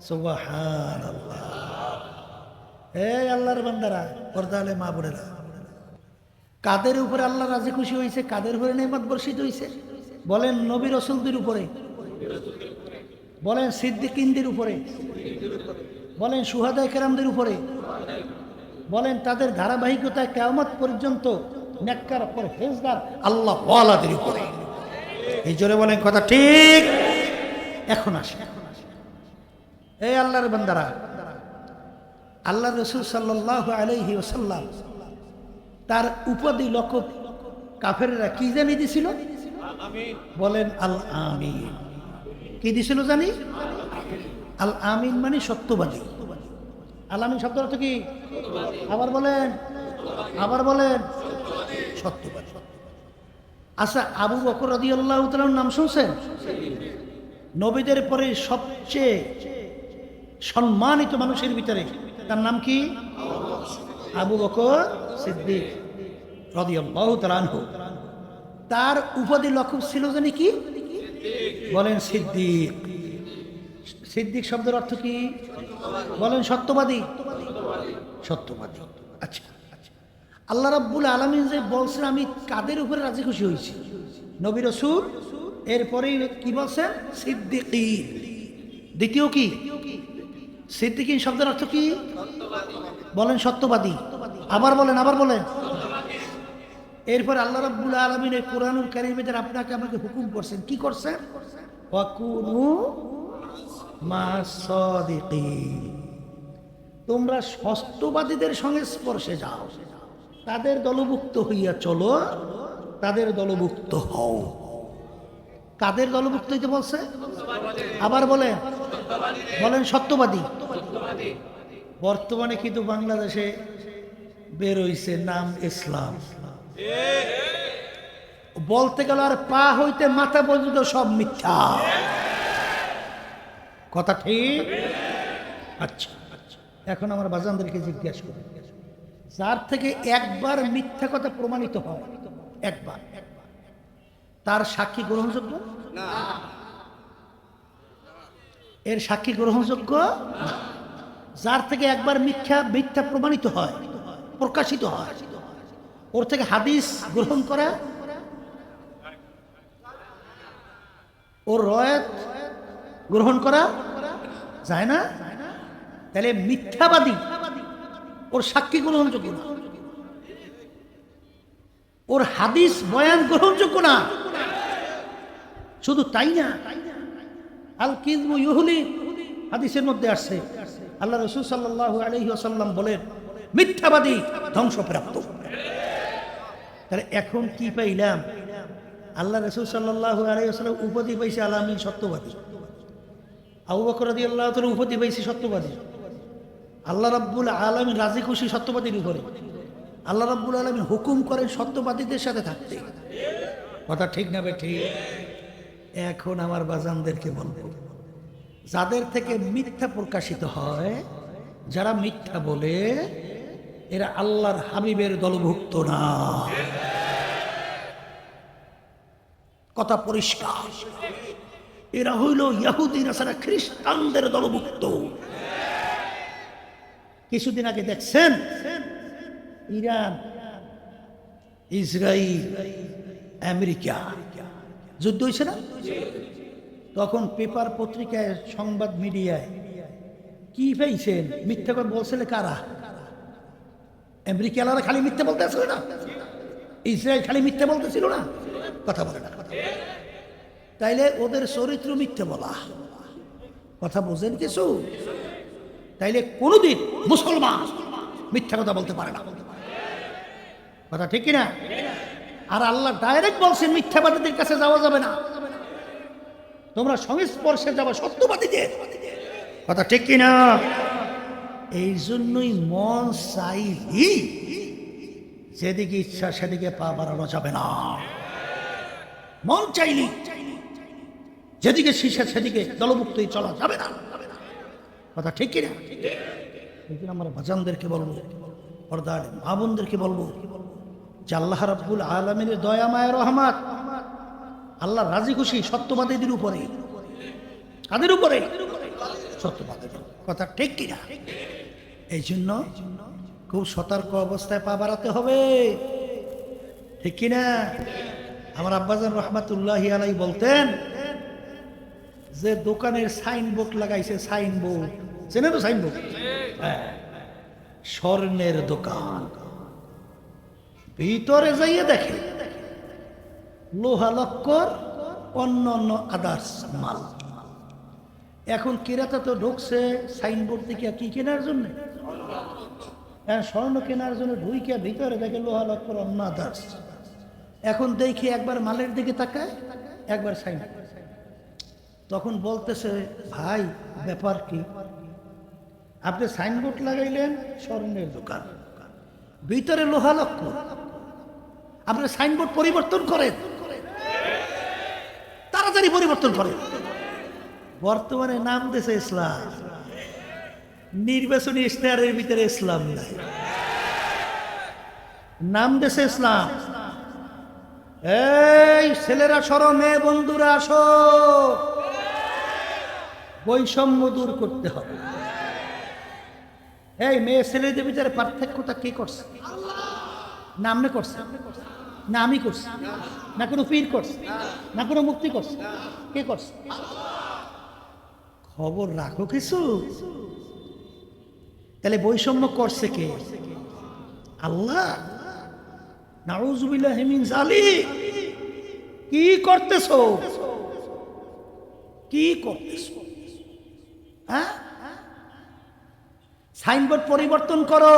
সুবহানাল্লাহ। এই আল্লাহর বান্দারা, পর্দালে মা বোনেরা, কাদের উপরে আল্লাহ রাজি খুশি হয়েছে, কাদের উপরে নেয়ামত বর্ষিত হয়েছে? বলেন নবী রাসূলদের উপরে, বলেন সিদ্দিকিনদের উপরে, বলেন শুহাদায়ে কেরামদের উপরে, বলেন তাদের ধারাবাহিকতায় কিয়ামত পর্যন্ত নেককার পরহেজগার আল্লাহ ওয়ালাদের উপরে। এই জোরে বলেন কথা ঠিক। এখন আসে, এই আল্লাহর বান্দারা, আল্লাহ রাসূল সাল্লাল্লাহু আলাইহি ওয়াসাল্লাম তার উপাধি লকব কাফেররা কি জানি দিছিল? বলেন আল আমিন। কি দিছিল জানি? আল আমিন মানে সত্যবাদী। আল আমিন শব্দের অর্থ কি? আবার বলেন, আবার বলেন, সত্যবাদী। আচ্ছা, আবু বকর রাদিয়াল্লাহু তাআলার নাম শুনছেন? নবীদের পরে সবচেয়ে সম্মানিত মানুষের ভিতরে তার নাম কি? আবু বকর সিদ্দিক রাদিয়াল্লাহু তাআলা আনহু। তার উপাধি লকব ছিল জানি কি? বলেন সিদ্দিক। সিদ্দিক শব্দের অর্থ কি? বলেন সত্যবাদী। সত্যবাদী। আচ্ছা, আল্লাহ রাব্বুল আলামিন যে বলছেন আমি কাদের উপরে রাজি খুশি হয়েছি? নবী রাসূল, এরপরে কি বলছেন? সিদ্দিকিন। দ্বিতীয় কি? সিদ্দিকিন শব্দের অর্থ কি? বলেন সত্যবাদী। আবার বলেন, আবার বলেন। এরপর আল্লাহ রাব্বুল আলামিন এই কোরআনুল কারীমে যারা আপনাকে আমাকে হুকুম করছেন, কি করছেন? ওয়াকুনু মা'আস সাদিকিন। তোমরা সত্যবাদীদের সংস্পর্শে যাও, তাদের দলভুক্ত হইয়া চলো, তাদের দলভুক্ত হও। কাদের দলভুক্ত হইতে বলছে? আবার বলেন, বলেন সত্যবাদী। বর্তমানে কিন্তু বাংলাদেশে বের হইছে নাম ইসলাম। বলতে গেল আর পা হইতে মাথা পর্যন্ত সব মিথ্যা কথা, ঠিক? আচ্ছা, এখন আমার বাজানদেরকে জিজ্ঞাসা করি, যার থেকে একবার মিথ্যা কথা প্রমাণিত হয়, একবার, তার সাক্ষী গ্রহণযোগ্য না? এর সাক্ষী গ্রহণযোগ্য না। যার থেকে একবার মিথ্যা প্রমাণিত হয়, প্রকাশিত হয়, ওর থেকে হাদিস গ্রহণ করা, ওর রয়াত গ্রহণ করা যায় না। তাহলে মিথ্যাবাদী, ওর সাক্ষী গ্রহণযোগ্য না, ওর হাদিস বয়ান গ্রহণযোগ্য না। শুধু তাই না, আল কিযবু ইউহলিক হাদিসের মধ্যে আসছে, আল্লাহ রাসূল সাল্লাল্লাহু আলাইহি ওয়াসাল্লাম বলেন মিথ্যাবাদী ধ্বংসপ্রাপ্ত। তাহলে এখন কি পাইলাম? আল্লাহ রাসূল সাল্লাল্লাহু আলাইহি ওয়াসাল্লাম উপাধি পাইছে আল আমিন, সত্যবাদী। আবু বকর রাদিয়াল্লাহু তাআলা উপাধি পাইছে সত্যবাদী। আল্লাহ রাব্বুল আলামিন রাজি খুশি সত্যবাদীর উপরে। আল্লাহ রাব্বুল আলামিন হুকুম করেন সত্যবাদীদের সাথে থাকতে। কথা ঠিক না ঠিক? এখন আমার বাজানদেরকে বলবো, যাদের থেকে মিথ্যা প্রকাশিত হয়, যারা মিথ্যা বলে, এরা আল্লাহর হাবিবের দলভুক্ত না। কথা পরিষ্কার। এরা হইল ইহুদি নাসারা খ্রিস্টানদের দলভুক্ত। কিছুদিন আগে দেখছেন ইরান, ইসরায়েল, আমেরিকা যুদ্ধ হয়েছে না? তখন পেপার পত্রিকায়, সংবাদ মিডিয়ায় কি পাইছেন? মিথ্যা কথা বলছিল কারা? আমেরিকানরা খালি মিথ্যা বলতে আসছিল না? ইসরায়েল খালি মিথ্যা বলতেছিল না? কথা বলে না। তাইলে ওদের চরিত্র মিথ্যা বলা, কথা বোঝেন কিছু? তাইলে কোনোদিন মুসলমান মিথ্যা কথা বলতে পারে না। কথা ঠিক কিনা? আর আল্লাহ ডাইরেক্ট বলছেন মিথ্যাবাদীদের কাছে যাওয়া যাবে না, তোমরা সংস্পর্শে যাবে সত্যবাদীদের। কথা ঠিক কিনা? এই জন্যই মন চাইলি যেদিকে ইচ্ছা সেদিকে পা বাড়ানো যাবে না। মন চাইলি যেদিকে শীর্ষে সেদিকে দলভুক্তই চলা যাবে না। কথা ঠিক কিনা? এই জন্য আমরা বাজানদেরকে বলবো, পর্দার মা বোনদেরকে বলবো যে আল্লাহ রাব্বুল আলামিনের দয়া মায়া রহমত, আল্লাহ রাজি খুশি সত্যবাদীদের উপরে। কাদের উপরে? সত্যবাদীদের। কথা ঠিক কিনা? এই জন্য খুব সতর্ক অবস্থায় পা বাড়াতে হবে। ঠিক কিনা? আমার আব্বাজান রহমাতুল্লাহি আলাইহি বলতেন যে দোকানের সাইনবোর্ড লাগাইছে, সাইনবোর্ড চেনে তো? সাইনবোর্ড স্বর্ণের দোকান, ভিতরে যাইয়ে দেখে লোহা লক্কর অন্য অন্য আদার্স মাল। এখন ক্রেতা তো ঢুকছে সাইনবোর্ড থেকে কি কেনার জন্য? হ্যাঁ, স্বর্ণ কেনার জন্য ঢুইকে ভিতরে দেখে লোহা লক্কর অন্য আদার্স। এখন দেখি একবার মালের দিকে তাকায়, একবার সাইনবোর্ড। তখন বলতেছে, ভাই ব্যাপার কি? আপনি সাইনবোর্ড লাগাইলেন স্বর্ণের দোকান, ভিতরে লোহা লক্কর, আপনি সাইনবোর্ড পরিবর্তন করেন, তাড়াতাড়ি পরিবর্তন করেন। বর্তমানে নাম দিয়েছে ইসলাম, নির্বাচনী ইশতেহারের ভিতরে ইসলাম নাই, নাম দিয়েছে ইসলাম। এই ছেলেরা সরো, মেয়ে বন্ধুরা আসো, বৈষম্য দূর করতে হবে। এই মেয়ে ছেলেদের ভিতরে পার্থক্যটা কে করছে? না আপনি করছে, না আমি করছি, না কোনো পীর করছে, না কোনো মুক্তি করছে, কে করছে? খবর রাখো কিছু। তাহলে বৈষম্য করছে কে? আল্লাহ। নাউযুবিল্লাহি মিন যালিক। কি করতেছো? কি করতেছো? হ্যাঁ, সাইনবোর্ড পরিবর্তন করো,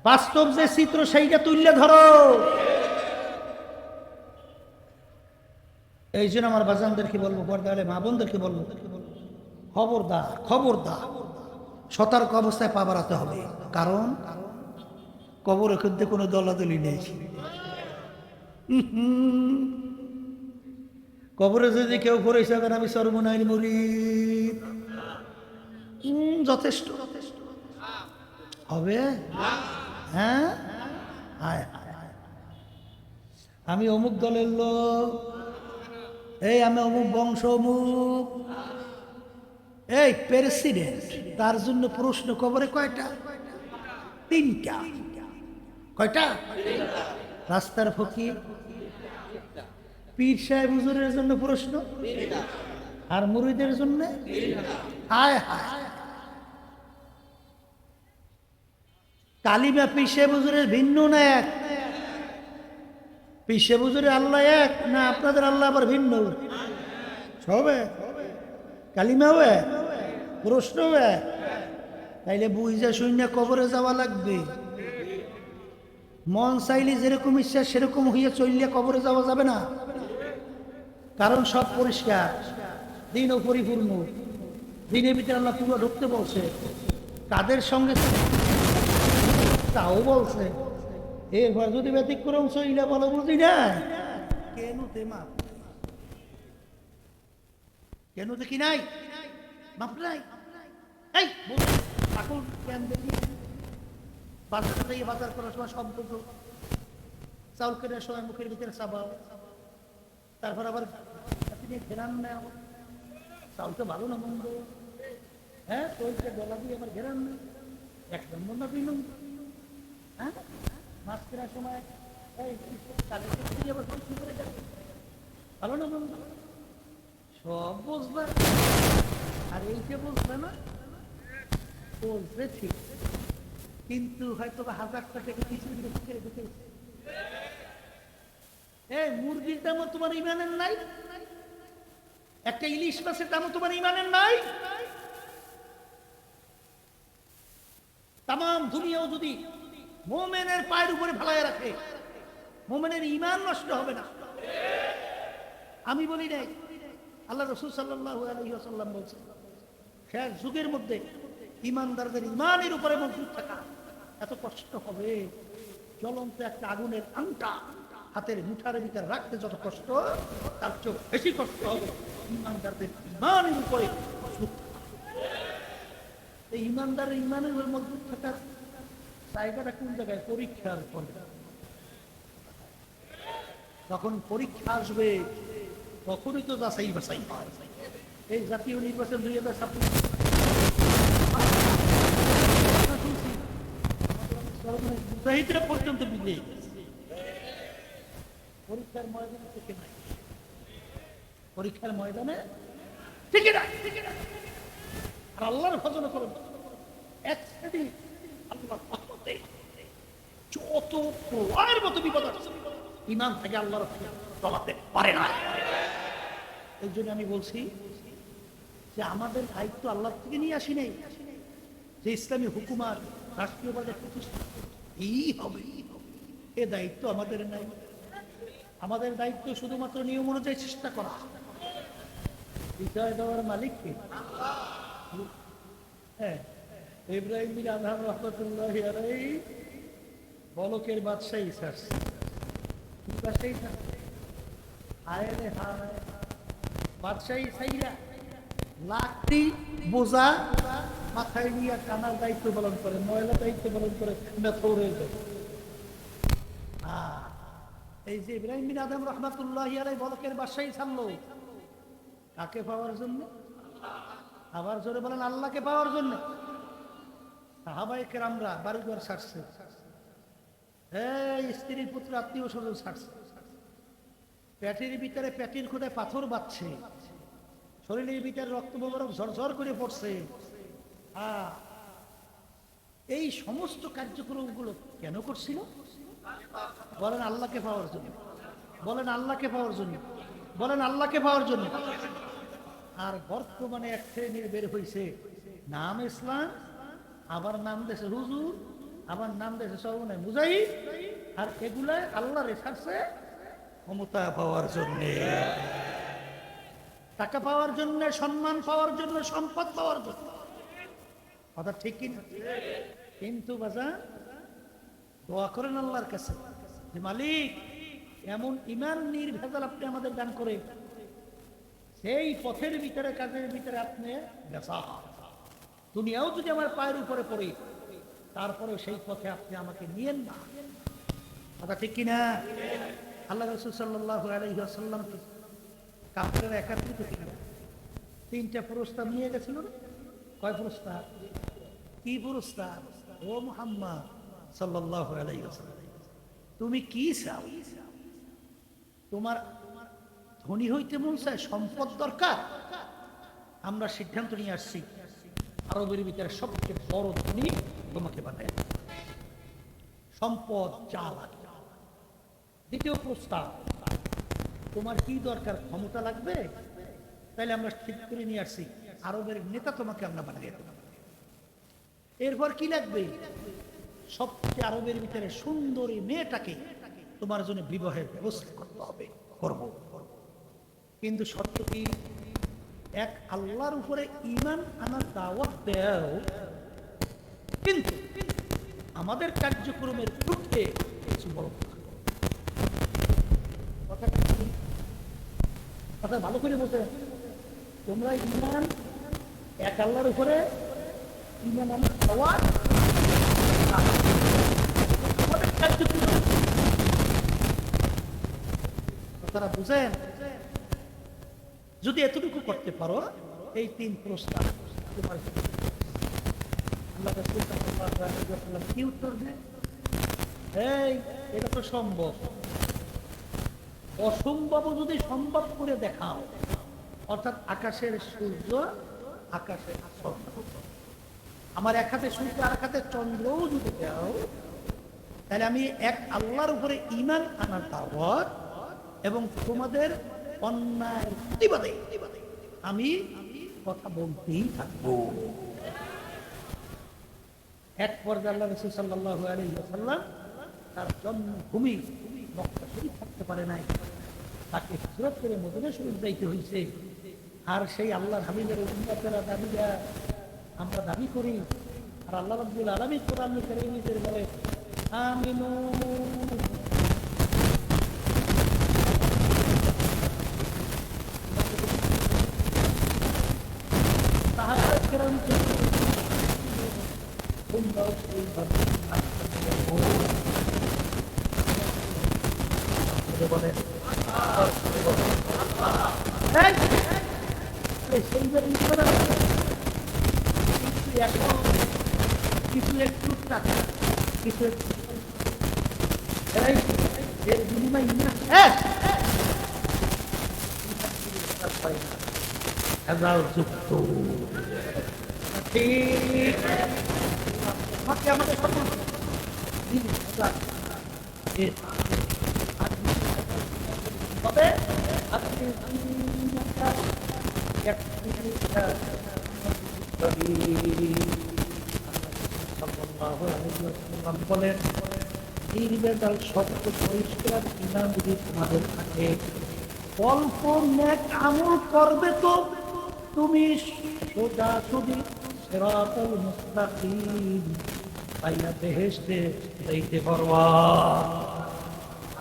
বাস্তব যে চিত্র সেইটা তুললে ধরো। এই জন্য আমার বাজানদেরকে বলবো, পর্দালে মা বোনদেরকে বলবো, খবরদার খবরদার, সতর্ক অবস্থায় পা বাড়াতে হবে। কারণ কবরের ক্ষেত্রে কোনো দলাদলি নেই। কবরে যদি কেউ পড়ে যাবেন আমি সর্বনাইল মুরিদ, যথেষ্ট হবে। হ্যাঁ, আমি অমুক দলের লোক, এই আমি অমুক বংশ, অমুক এই প্রেসিডেন্ট, তার জন্য প্রশ্ন কবরে কয়টা? 3টা। কয়টা? রাস্তার ফকির, পীর সাহেব হুজুরের জন্য প্রশ্ন, আর মুরিদের জন্য হায় হায়। কালিমা পীর সাহেব হুজুরের ভিন্ন না এক? পীর সাহেব হুজুরের আল্লাহ এক না আপনাদের আল্লাহ আবার ভিন্ন? সব এক, কালিমাও এক, প্রশ্নও এক। তাইলে বুঝা শুনে কবরে যাওয়া লাগবে। মন চাইলে যেরকম ইচ্ছা সেরকম হইয়া চললে কবরে যাওয়া যাবে না। কারণ সব পরিষ্কার, দিনও পরিপূর্ণ, দিনের ভিতরে আল্লাহ পুরো ঢুকতে বলছে। কাদের সঙ্গে তাও বলছে। এরপর যদি ব্যতিক্রম চইলা বলো বুঝি না কেন তেমা, কেন দেখি নাই মাপ নাই। এই পাগল কেন দেখি? বাজার থেকে বাজার করার সময় শব্দ, চাউল কেনার সময় মুখের ভিতরে চাবাও, তারপর আবার ঘেরান নেও, চাউলটা ভালো না মন্দ, হ্যাঁ চলছে গলা দিয়ে আমার ঘেরান নেই, 1 নম্বর না 2 নম্বর। হ্যাঁ, মাছ কেনার সময় ভালো না মন্দ সব বুঝবে, আর এইটা বুঝবে না। বলছে ঠিক, কিন্তু হয়তো 1000 টাকা কিছু ঢুকে। এই মুরগির দামও তোমার ইমানের নাই, একটা ইলিশ মাছের দামও তোমার ইমানের নাই। তাম দুনিয়াও যদি মোমেনের পায়ের উপরে ফেলায় রাখে, মোমেনের ইমান নষ্ট হবে না। আমি বলি নাই, আল্লাহ রাসূল সাল্লাল্লাহু আলাইহি ওয়াসাল্লাম বলছেন, শেষ যুগের মধ্যে ইমানদারদের ইমানের উপরে মজবুত থাকা এত কষ্ট হবে, জ্বলন্ত একটা আগুনের আংটা হাতের মুঠার ভিতরে রাখতে যত কষ্ট, তার চেয়ে বেশি কষ্ট হবে ইমানদারদের ইমানের উপরে মজবুত থাকা। এই ইমানদারের ইমানের উপরে মজবুত থাকার জায়গাটা কোন জায়গায়? পরীক্ষার ফলে। তখন পরীক্ষা আসবে, তখনই তো যাচাই বাছাই হয়। এই জাতীয় নির্বাচন 2026 মুজাহিদরা পর্যন্ত বিজয়ী পরীক্ষার ময়দানে থেকে নাই, পরীক্ষার ময়দানে থেকে নাই। আর আল্লাহর ভজন করুন এক শ্রেণী আল্লাহর রহমতে যত প্রলয়ের মতো বিপদ আছে ইমান থেকে আল্লাহর চলাতে পারে না। এই জন্য আমি বলছি যে আমাদের দায়িত্ব আল্লাহ থেকে নিয়ে আসি নেই যে ইসলামী হুকুমাত রাষ্ট্রীয়ভাবে প্রতিষ্ঠা এই হবে, এ দায়িত্ব আমাদের নাই। আমাদের দায়িত্ব শুধুমাত্র নিয়ম অনুযায়ী চেষ্টা করা। বিজয় দেওয়ার মালিককে হ্যাঁ, ইব্রাহিম বিন আদহাম রহমতুল্লাহ আলাইহি বলকের বাদশাহী ছাড়ছে, কি বাদশাহী ছাড়ছে? হায় রে হায়, বাদশাহী ছাইরা লাকড়ি বোঝা মাথায় নিয়ে টানার দায়িত্ব পালন করে, ময়লা দায়িত্ব পালন করে মেথৌরে যায়। এই যে ইব্রাহিম বিন আদম রহমাতুল্লাহ আলাইহি বলকের বাদশাহী ছাড়লো কাকে পাওয়ার জন্য? আবার জোরে বলেন আল্লাহকে পাওয়ার জন্য। সাহাবায়ে কেরামরা বাড়িঘর ছাড়ছে, এই স্ত্রীর পুত্র আত্মীয় স্বজন ছাড়ছে, পেটের ভিতরে পেটের খুদায় পাথর বাঁধছে, শরীরের ভিতরে রক্ত মোবারক ঝরঝর করে পড়ছে। এই সমস্ত কার্যক্রমগুলো কেন করছিল? বলেন আল্লাহকে পাওয়ার জন্য, বলেন আল্লাহকে পাওয়ার জন্য, বলেন আল্লাহকে পাওয়ার জন্য। আর বর্তমানে এক শ্রেণীর বের হয়েছে নাম ইসলাম, আবার নাম দেশে হুজুর, আবার নাম দেশে সর্বনে মুজাহিদ, আর এগুলাই আল্লাহ রেখাচ্ছে ক্ষমতা পাওয়ার জন্য, টাকা পাওয়ার জন্য, সম্মান পাওয়ার জন্য, সম্পদ পাওয়ার জন্য। কথা ঠিক কিনা? কিন্তু বাজার দোয়া করেন আল্লাহর কাছে যে মালিক এমন ইমান নির্ভেজাল আপনি আমাদের দান করে সেই পথের ভিতরে কাজের ভিতরে আপনি দুনিয়াও যদি আমার পায়ের উপরে পড়ে তারপরে সেই পথে আপনি আমাকে নিয়েন না। কথা ঠিক কিনা? আল্লাহ রাসূল সাল্লাল্লাহু আলাইহি ওয়াসাল্লাম কাফেররা একত্রিত ছিল, তিনটা প্রস্তাব নিয়ে গেছিল। কয় প্রস্তাব? কি প্রস্তাব? ও মুহাম্মদ সাল্লাল্লাহু আলাইহি ওয়াসাল্লাম, তুমি কি চাও? তোমার ধনী হইতে মন চায়, সম্পদ দরকার? আমরা সিদ্ধান্ত নিয়ে আসছি আরবের ভিতরে সবচেয়ে বড় ধনী তোমাকে বানায়, সম্পদ যা লাগে। দ্বিতীয় প্রস্তাব, তোমার কি দরকার? ক্ষমতা লাগবে? তাইলে আমরা ঠিক করে নিয়ে আসছি আরবের নেতা তোমাকে আমরা বানিয়ে দেব। এরপর কি লাগবে? সবচেয়ে আরবের ভিতরে সুন্দরী মেয়েটাকে তোমার জন্য বিবাহের ব্যবস্থা করতে হবে। করব, কিন্তু শর্ত কি? এক আল্লাহর উপরে ঈমান আনার দাওয়াত দাও, কিন্তু আমাদের কার্যক্রমের ঊর্ধ্বে কিছু বলো। কথা ভালো করে বলতে, তোমরা ঈমান এক আল্লাহর উপরে ঈমান আনার দাওয়াত আমাদের কার্যক্রম। কথাটা বুঝেন? যদি এতটুকু করতে পারো, এই তিন প্রস্তাব তোমার আল্লাহ রাসূল সাল্লাল্লাহু আলাইহি ওয়াসাল্লাম কি উত্তর দেন? এই এটা তো সম্ভব, অসম্ভব যদি সম্ভব করে দেখাও, অর্থাৎ আকাশের সূর্য, আকাশের চন্দ্র, আমার এক হাতে সূর্য আর এক হাতে চন্দ্রও যদি দাও, তাহলে আমি এক আল্লাহর উপরে ঈমান আনার দাওয়াত এবং তোমাদের অন্যায় প্রতিবাদে আমি কথা বলতেই থাকবো। এক পর্যায়ে আল্লাহ রাসূল সাল্লাল্লাহু আলাইহি ওয়াসাল্লাম তার জন্মভূমি মক্কা শরীফ থাকতে পারে নাই, তাকে হিজরত করে মদিনা শরীফ যাইতে হয়েছে। আর সেই আল্লাহর হাবিবের উম্মতেরা দাবিরা আমরা দাবি করি, আর আল্লাহ রাব্বুল আলামিন কোরআন কারীমে বলে আমিনু কিছু একটু কিছু এর বিনিময় ইমান যুক্ত ঠিক আমাকে সকল তবে বলেন নির্বেজাল শব্দ পরিষ্কার ইমান যদি তোমাদের থাকে অল্প নেক আমল করবে তো তুমি সোজাসুজি সিরাতুল মুস্তাকিম পাইয়া বেহেশতে যাইতে পারবা।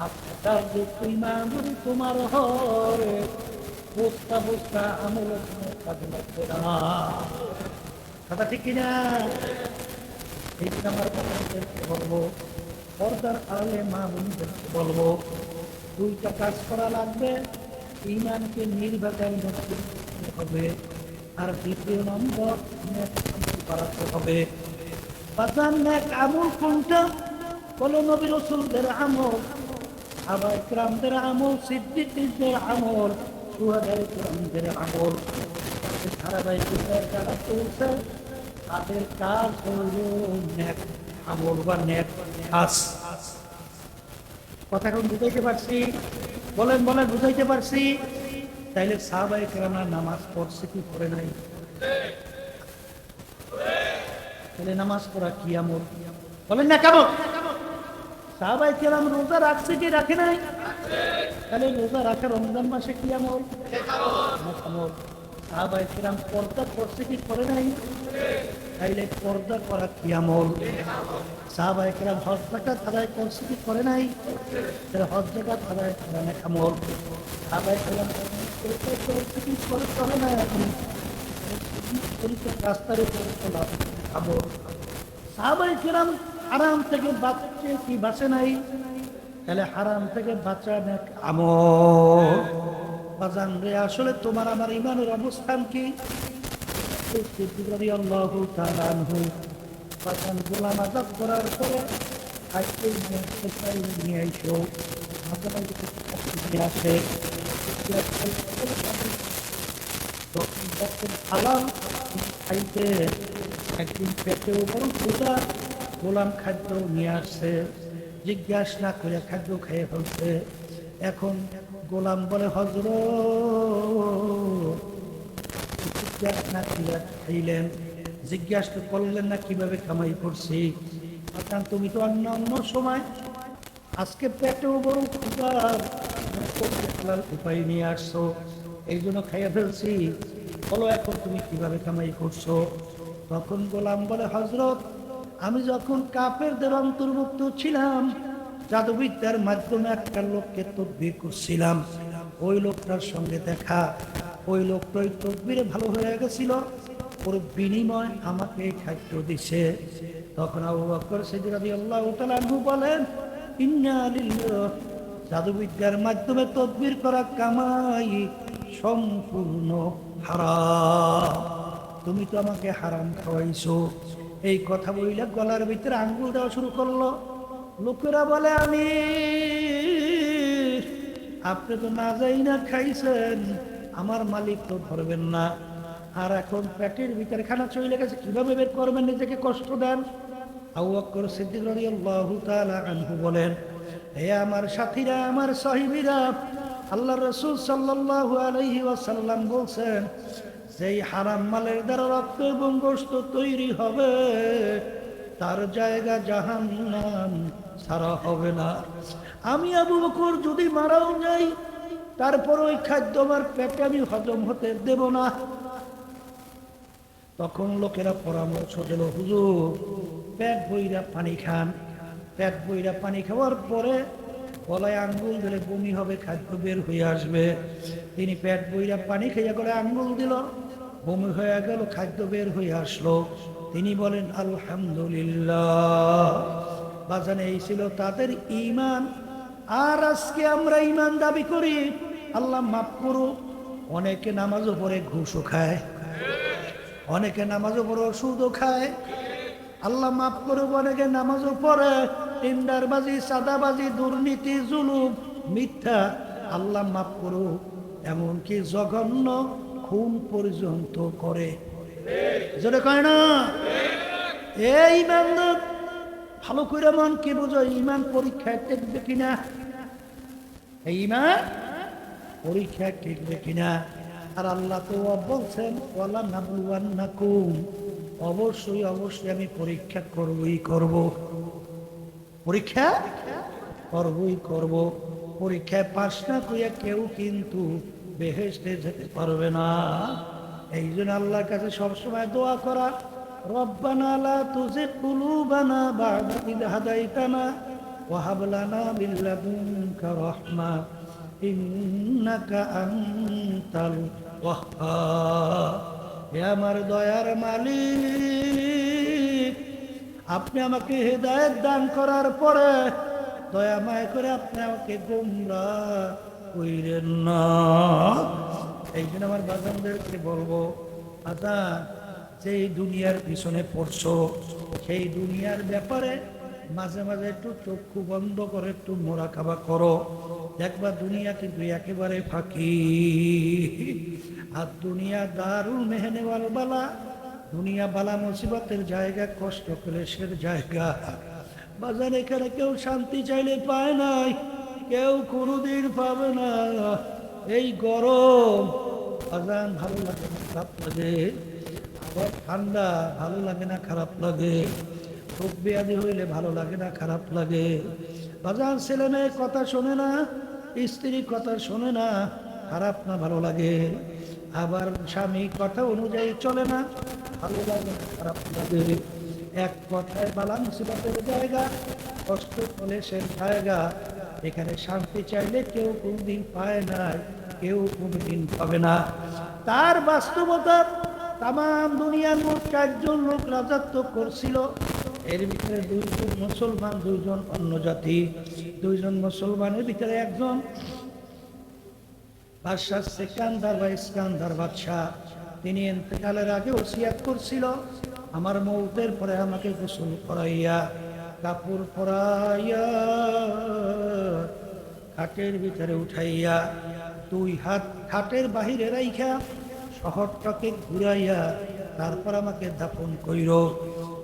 আপনার যে ইমান যদি তোমার হয় বস্তা বস্তা আমল কাজে লাগবে না। কথা ঠিক কিনা? এই আমার কথাদেরকে বলবো, পর্দার আড়ালে মা বোনদেরকে বলবো, দুইটা কাজ করা লাগবে। ইমানকে নির্বাচন করতে হবে, আর দ্বিতীয় নম্বর নেক আমল করাতে হবে। বাজার নেক আমল কোনটা? বলে নবী রাসূলদের আমল, সাহাবায়ে কেরামদের আমল, সিদ্দিকদের আমল, শুহাদায়ে কেরামদের আমল। ধারাবাহিকতায় যারা চলছে তাদের কাজ হল নেক আমল বা নেক কাজ। কথা এখন বুঝাইতে পারছি? বলেন বলেন, বুঝাইতে পারছি? তাইলে সাহাবায়ে কেরামরা নামাজ পড়ছে কি পড়ে নাই? তাহলে নামাজ পড়া কি আমল? বলেন না কেমন? সাহাবায়ে কেরাম রোজা রাখছে কি রাখে নাই? তাহলে রোজা রাখা রমজান মাসে কি আমল? আমল। সাহাবায়ে কেরাম পর্দা করছে কি করে নাই? তাইলে পর্দা করা কি আমল? সাহাবায়ে কেরাম হজ যাকাত আদায় করছে কি করে নাই? তাহলে হজ যাকাত আদায় করা নেক আমল। সাহাবায়ে কেরাম করছে কি করে নাই? রাস্তার উপরে চলা আমল। সাহাবায়ে কেরাম হারাম থেকে বাঁচছে কি বাঁচে নাই? তাহলে হারাম থেকে বাঁচা নেক আমল। বাজান রে, আসলে তোমার আমার ইমানের অবস্থান কি? রাদিয়াল্লাহু তাআলা আনহু বাজান গোলাম আযাব করার পরে আজকে নিয়ে আইসো নিয়ে আসে হালাল খাইতে একদিন পেটেও বড় ক্ষুধা, গোলাম খাদ্য নিয়ে আসছে, জিজ্ঞাসা না করে খাদ্য খেয়ে ফেলছে। এখন গোলাম বলে, হযরত না খাইলেন, জিজ্ঞাসা করলেন না কিভাবে কামাই করছি? অর্থাৎ তুমি তো অন্য অন্য সময়, আজকে পেটেও বড় ক্ষুধার উপায় নিয়ে আসছো, এই জন্য খাইয়া ফেলছি, বলো এখন তুমি কিভাবে কামাই করছো? তখন গোলাম বলে, হযরত আমি যখন কাফেরদের অন্তর্ভুক্ত ছিলাম, জাদুবিদ্যার মাধ্যমে একটা লোককে তদবির করছিলাম, ওই লোকটার সঙ্গে দেখা, ওই লোকটা ওই তদবিরে ভালো হয়ে গেছিল, ওর বিনিময় আমাকে খাদ্য দিছে। তখন আবু বকর সিদ্দিক রাদিয়াল্লাহু তাআলা আনহু বলেন, ইন্না লিল্লাহ, জাদুবিদ্যার মাধ্যমে তদবির করা কামাই সম্পূর্ণ হারাম, তুমি তো আমাকে হারাম খাওয়াইছো। এই কথা বইলে গলার ভিতরে আঙ্গুল দেওয়া শুরু করলো। লোকেরা বলে, আমি আপনি তো না যাই না খাইছেন, আমার মালিক তো ধরবেন না, আর এখন পেটের ভিতরে খানা চলে গেছে, কিভাবে বের করবেন? নিজেকে কষ্ট দেন। আবু বকর সিদ্দিক রাদিয়াল্লাহু তাআলা আনহু বলেন, হে আমার সাথীরা, আমার সাহিবীরা, আল্লাহর রাসূল সাল্লাল্লাহু আলাইহি ওয়াসাল্লাম বলছেন, যেই হারাম মালের দ্বারা রক্ত এবং গোশত তৈরি হবে তার জায়গা জাহান্নাম ছাড়া হবে না। আমি আবু বকর যদি মারাও যাই, তারপর ওই খাদ্য আমার পেটে আমি হজম হতে দেব না। তখন লোকেরা পরামর্শ দিল, হুজুর পেট বইরা পানি খান। পেট বইরা পানি খাওয়ার পরে গলায় আঙ্গুল দিলে বমি হবে, খাদ্য বের হয়ে আসবে। তিনি পেট বইরা পানি খেয়ে গলায় আঙ্গুল দিল, বমি হয়ে গেল, খাদ্য বের হয়ে আসলো। তিনি বলেন আলহামদুলিল্লাহ। বাজানে এই ছিল তাদের ঈমান। আর আজকে আমরা ঈমান দাবি করি, আল্লাহ মাফ করুক, অনেকে নামাজও পড়ে ঘুষও খায়, অনেকে নামাজও পড়ে ওষুধও খায়, আল্লাহ মাফ করুক, অনেকে নামাজও পড়ে, টেন্ডারবাজি, চাঁদাবাজি, দুর্নীতি, জুলুম, মিথ্যা, আল্লাহ মাফ করুক, এমনকি জঘন্য খুন পর্যন্ত করে। যেটা কয় না এই ইমানদার, ভালো করে মন কি বুঝো, ইমান পরীক্ষায় টিকবে কিনা, এই ইমান পরীক্ষায় টিকবে কিনা। আর আল্লাহ তো বলছেন ওয়ালা নাবলুয়ান্নাকুম, অবশ্যই অবশ্যই আমি পরীক্ষা করবই করব, পরীক্ষা করবই করব। পরীক্ষায় পাস না করিয়া কেউ কিন্তু বেহেশতে যেতে পারবে না। এই জন্য আল্লাহর কাছে সবসময় দোয়া করা, রব্বানা লা তুজিগ কুলুবানা বা'দা ইদ হাদাইতানা ওয়া হাব লানা মিন লাদুনকা রাহমা ইন্নাকা আনতাল ওয়াহ্হাব। হে আমার দয়ার মালিক, আপনি আমাকে হেদায়েত দান করার পরে দয়া মায়া করে আপনি আমাকে গোমরাহ কইরেন না। এই জন্য আমার বাজানদেরকে বলবো, বাজান, যেই দুনিয়ার পিছনে পড়ছো সেই দুনিয়ার ব্যাপারে মাঝে মাঝে একটু চক্ষু বন্ধ করে একটু মোরাকাবা করো, দেখবা দুনিয়া কিন্তু একেবারে ফাঁকি। আর দুনিয়া দারুল মেহনে ওয়াল বালা, দুনিয়া বালা মুসিবতের জায়গা, কষ্ট ক্লেশের জায়গা। বাজার এখানে কেউ শান্তি চাইলে পায় নাই, কেউ কোনোদিন পাবে না। এই গরম বাজান ভালো লাগে না খারাপ লাগে, আবার ঠান্ডা ভালো লাগে না খারাপ লাগে, রোগ ব্যাধি হইলে ভালো লাগে না খারাপ লাগে। বাজান ছেলে মেয়ে কথা শোনে না, স্ত্রী কথা শোনে না, খারাপ না ভালো লাগে। আবার স্বামী কথা অনুযায়ী চলে না, ভালো লাগে না খারাপ লাগে। এক কথায় বালা মুসিবতের জায়গা, কষ্ট ক্লেশের জায়গা। এখানে শান্তি চাইলে কেউ কোনদিন পায় না, কেউ কোনদিন পাবে না। তার বাস্তবতা, তাম দুনিয়ার মোট 4 জন লোক রাজত্ব করছিল, এর ভিতরে 2 জন মুসলমান, 2 জন অন্য জাতি। 2 জন মুসলমানের ভিতরে একজন বাদশাহ সিকান্দার বা ইস্কান্দার বাদশাহ, তিনি ইন্তেকালের আগে ওসিয়াত করছিল, আমার মৌতের পরে আমাকে গোসল করাইয়া, কাপড় পরাইয়া, খাটের ভিতরে উঠাইয়া, 2 হাত খাটের বাহিরে রাইখা শহরটাকে ঘুরাইয়া তারপর আমাকে দাফন কইর।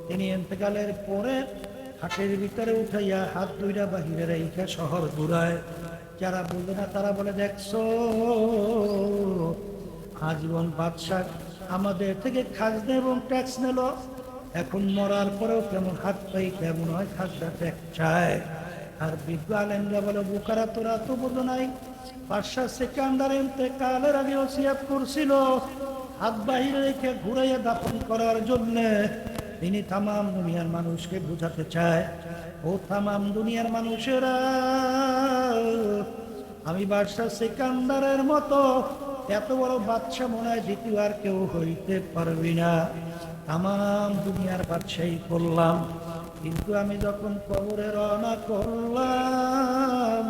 তিনি ইন্তেকালের পরে খাটের ভিতরে উঠাইয়া হাত 2টা বাহিরে রাইখা শহর ঘুরায়। যারা বলবে না তারা বলে, দেখছো আজীবন বাদশাহ আমাদের থেকে খাজনা এবং ট্যাক্স নিল, এখন মরার পরেও কেমন হাত পাই, কেমন হয় খাজনা ট্যাক্স চায়। আর বিজ্ঞ আলেমরা বলে, বুকারা তোরা তো বোঝো নাই, বাদশাহ সিকান্দার ইন্তেকালের আগে ওসিয়াত করছিল হাত বাহিরে রেখে ঘুরাইয়া দাফন করার জন্য। তিনি তামাম দুনিয়ার মানুষকে বুঝাতে চায়, ও তামাম দুনিয়ার মানুষেরা, আমি বাদশাহ সিকান্দারের মতো এত বড় বাদশাহ মনে হয় দ্বিতীয় আর কেউ হইতে পারবি না। তামাম দুনিয়ার বাদশাহী করলাম, কিন্তু আমি যখন কবরে রওনা করলাম,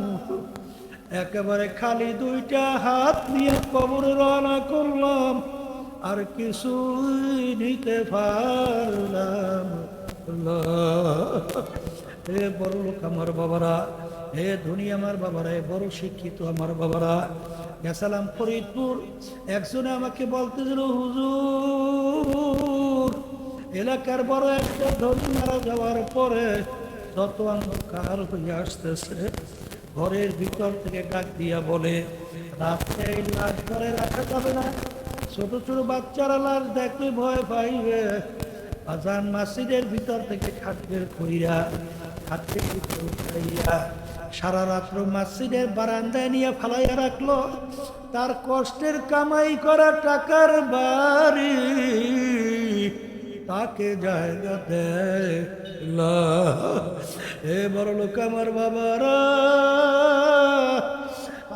একেবারে খালি 2টা হাত নিয়ে কবরে রওনা করলাম, আর কিছুই নিতে পারলাম না। হে বড় লোক আমার বাবারা, হে ধনী আমার বাবারা, হে বড় শিক্ষিত আমার বাবারা, গেছিলাম ফরিদপুর, একজনে আমাকে বলতেছিল, হুজুর এলাকার বড় একটা ধনী মারা যাওয়ার পরে যত অন্ধকার হয়ে আসতেছে, ঘরের ভিতর থেকে ডাক দিয়া বলে, রাত্রে এই লাশ ঘরে রাখা যাবে না, ছোট ছোট বাচ্চারা লাশ দেখলে ভয় পাইবে। আজান মসজিদের ভিতর থেকে খাট বের কইরা খাটের ভিতর উঠাইয়া সারা রাত্র মসজিদের বারান্দায় নিয়ে ফালাইয়া রাখলো। তার কষ্টের কামাই করা টাকার বাড়ি তাকে জায়গা দেয়। এ বড় লোক আমার বাবারা,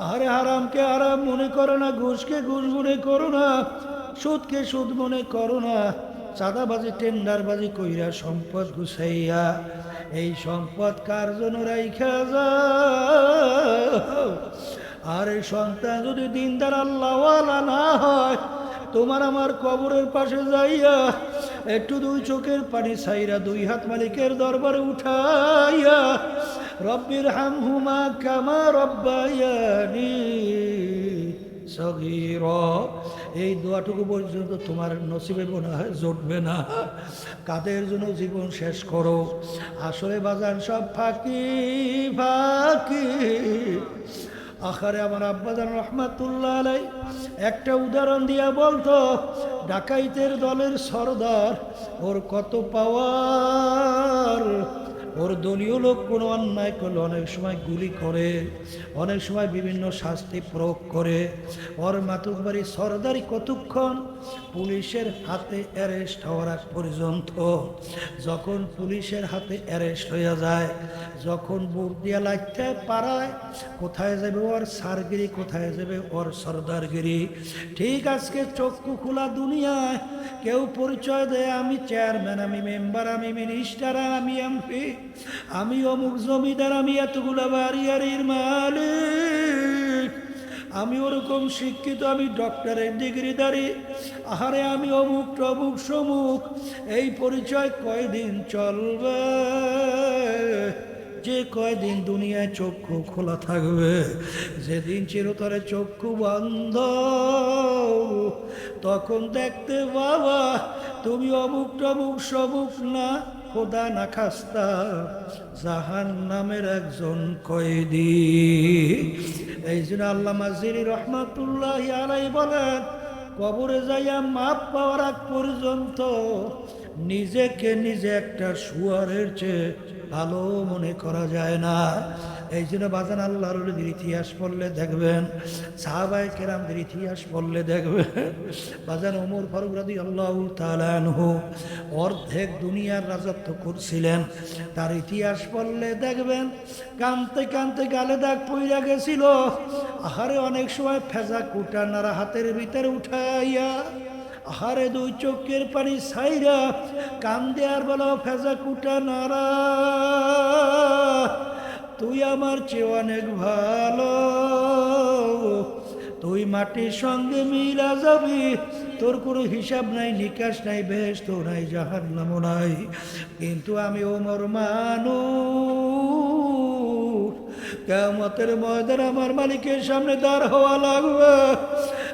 আরে হারামকে হারাম মনে করো না, ঘুষকে ঘুষ মনে করো না, সুদকে সুদ মনে করো না, চাঁদাবাজি টেন্ডারবাজি কইরা সম্পদ গুছাইয়া এই সম্পদ কার জন্য রাইখা যাও। আর এই সন্তান যদি দিনদার আল্লাহওয়ালা না হয়, তোমার আমার কবরের পাশে যাইয়া একটু দুই চোখের পানি ছাইরা দুই হাত মালিকের দরবারে উঠাইয়া রব্বির হামহুমা কামা রব্বায়ানি সগীরা, এই দোয়াটুকু পর্যন্ত তোমার নসিবে মনে হয় জুটবে না। কাদের জন্য জীবন শেষ করো? আসলে বাজান সব ফাঁকি ফাঁকি। আখারে আমার আব্বাজান রহমাতুল্লাহ আলাই একটা উদাহরণ দিয়া বলতো, ডাকাইতের দলের সরদার, ওর কত পাওয়ার। ওর দলীয় লোক কোনো অন্যায় করলে অনেক সময় গুলি করে, অনেক সময় বিভিন্ন শাস্তি প্রয়োগ করে। ওর মাতুকবাড়ি সরদারি কতক্ষণ? পুলিশের হাতে অ্যারেস্ট হওয়ার আগ পর্যন্ত। যখন পুলিশের হাতে অ্যারেস্ট হয়ে যায়, যখন বুক দিয়া লাগতে পারায়, কোথায় যাবে ওর সারগিরি, কোথায় যাবে ওর সরদারগিরি। ঠিক আজকে চক্ষু খোলা দুনিয়ায় কেউ পরিচয় দেয়, আমি চেয়ারম্যান, আমি মেম্বার, আমি মিনিস্টার, আমি এমপি, আমি অমুক জমিদার, আমি এতগুলা বাড়িয়ারির মালিক, আমি ওরকম শিক্ষিত, আমি ডক্টরের ডিগ্রিধারী, আহারে আমি অমুক টমুক সমুক। এই পরিচয় কয়দিন চলবে? যে কয়দিন দুনিয়ায় চক্ষু খোলা থাকবে, যেদিন চিরতরে চক্ষু বন্ধ, তখন দেখতে বাবা তুমি অমুক টমুক সমুক না, খোদা না খাস্তা জাহান্নামের একজন কয়েদি। এই জন্য আল্লামা জিরি রহমাতুল্লাহি আলাইহি বলেন, কবরে যাইয়া মাপ পাওয়ার আগ পর্যন্ত নিজেকে নিজে একটা শুয়ারের চেয়ে ভালো মনে করা যায় না। এই জন্য বাজান আল্লাহর ওলিদের ইতিহাস পড়লে দেখবেন, সাহাবায়ে কেরামদের ইতিহাস পড়লে দেখবেন, বাজান ওমর ফারুক রাদিয়াল্লাহু তাআলা আনহু অর্ধেক দুনিয়ার রাজত্ব করছিলেন। তার ইতিহাস পড়লে দেখবেন কানতে কানতে গালে দাগ পইরা গেছিল। আহারে অনেক সময় ফেজা কুটা নারা হাতের ভিতরে উঠাইয়া, আহারে দুই চোখের পানি ছাইরা কান্দে আর বলো, ফেজা কুটা নারা তুই আমার চেয়ে অনেক ভালো, তুই মাটির সঙ্গে মিলা যাবি, তোর কোনো হিসাব নাই, নিকাশ নাই, বেহেশত নাই, জাহান্নাম নাই। কিন্তু আমি ওমর মানুষ, কিয়ামতের ময়দানে আমার মালিকের সামনে দাঁড় হওয়া লাগবে।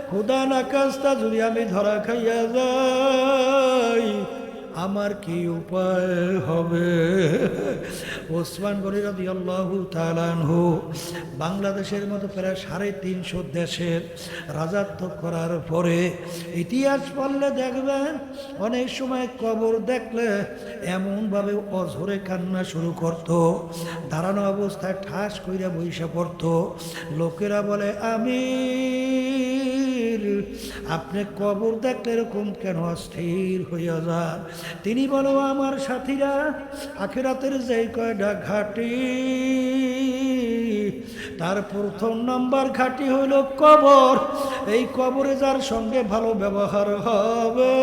খোদা না কাস্তা যদি আমি ধরা খাইয়া যাই, আমার কি উপায় হবে? ওসমান গনি রাদিয়াল্লাহু তাআলা আনহু বাংলাদেশের মতো প্রায় 350 দেশের রাজত্ব করার পরে ইতিহাস পড়লে দেখবেন অনেক সময় কবর দেখলে এমনভাবে অঝরে কান্না শুরু করত, দাঁড়ানো অবস্থায় ঠাস কইরা বইসা পড়ত। লোকেরা বলে, আমির আপনি কবর দেখলে এরকম কেন অস্থির হইয়া যান? তিনি বলো, আমার সাথীরা, আখিরাতের যে কয়টা ঘাটি, তার প্রথম নাম্বার ঘাটি হইল কবর। এই কবরে যার সঙ্গে ভালো ব্যবহার হবে,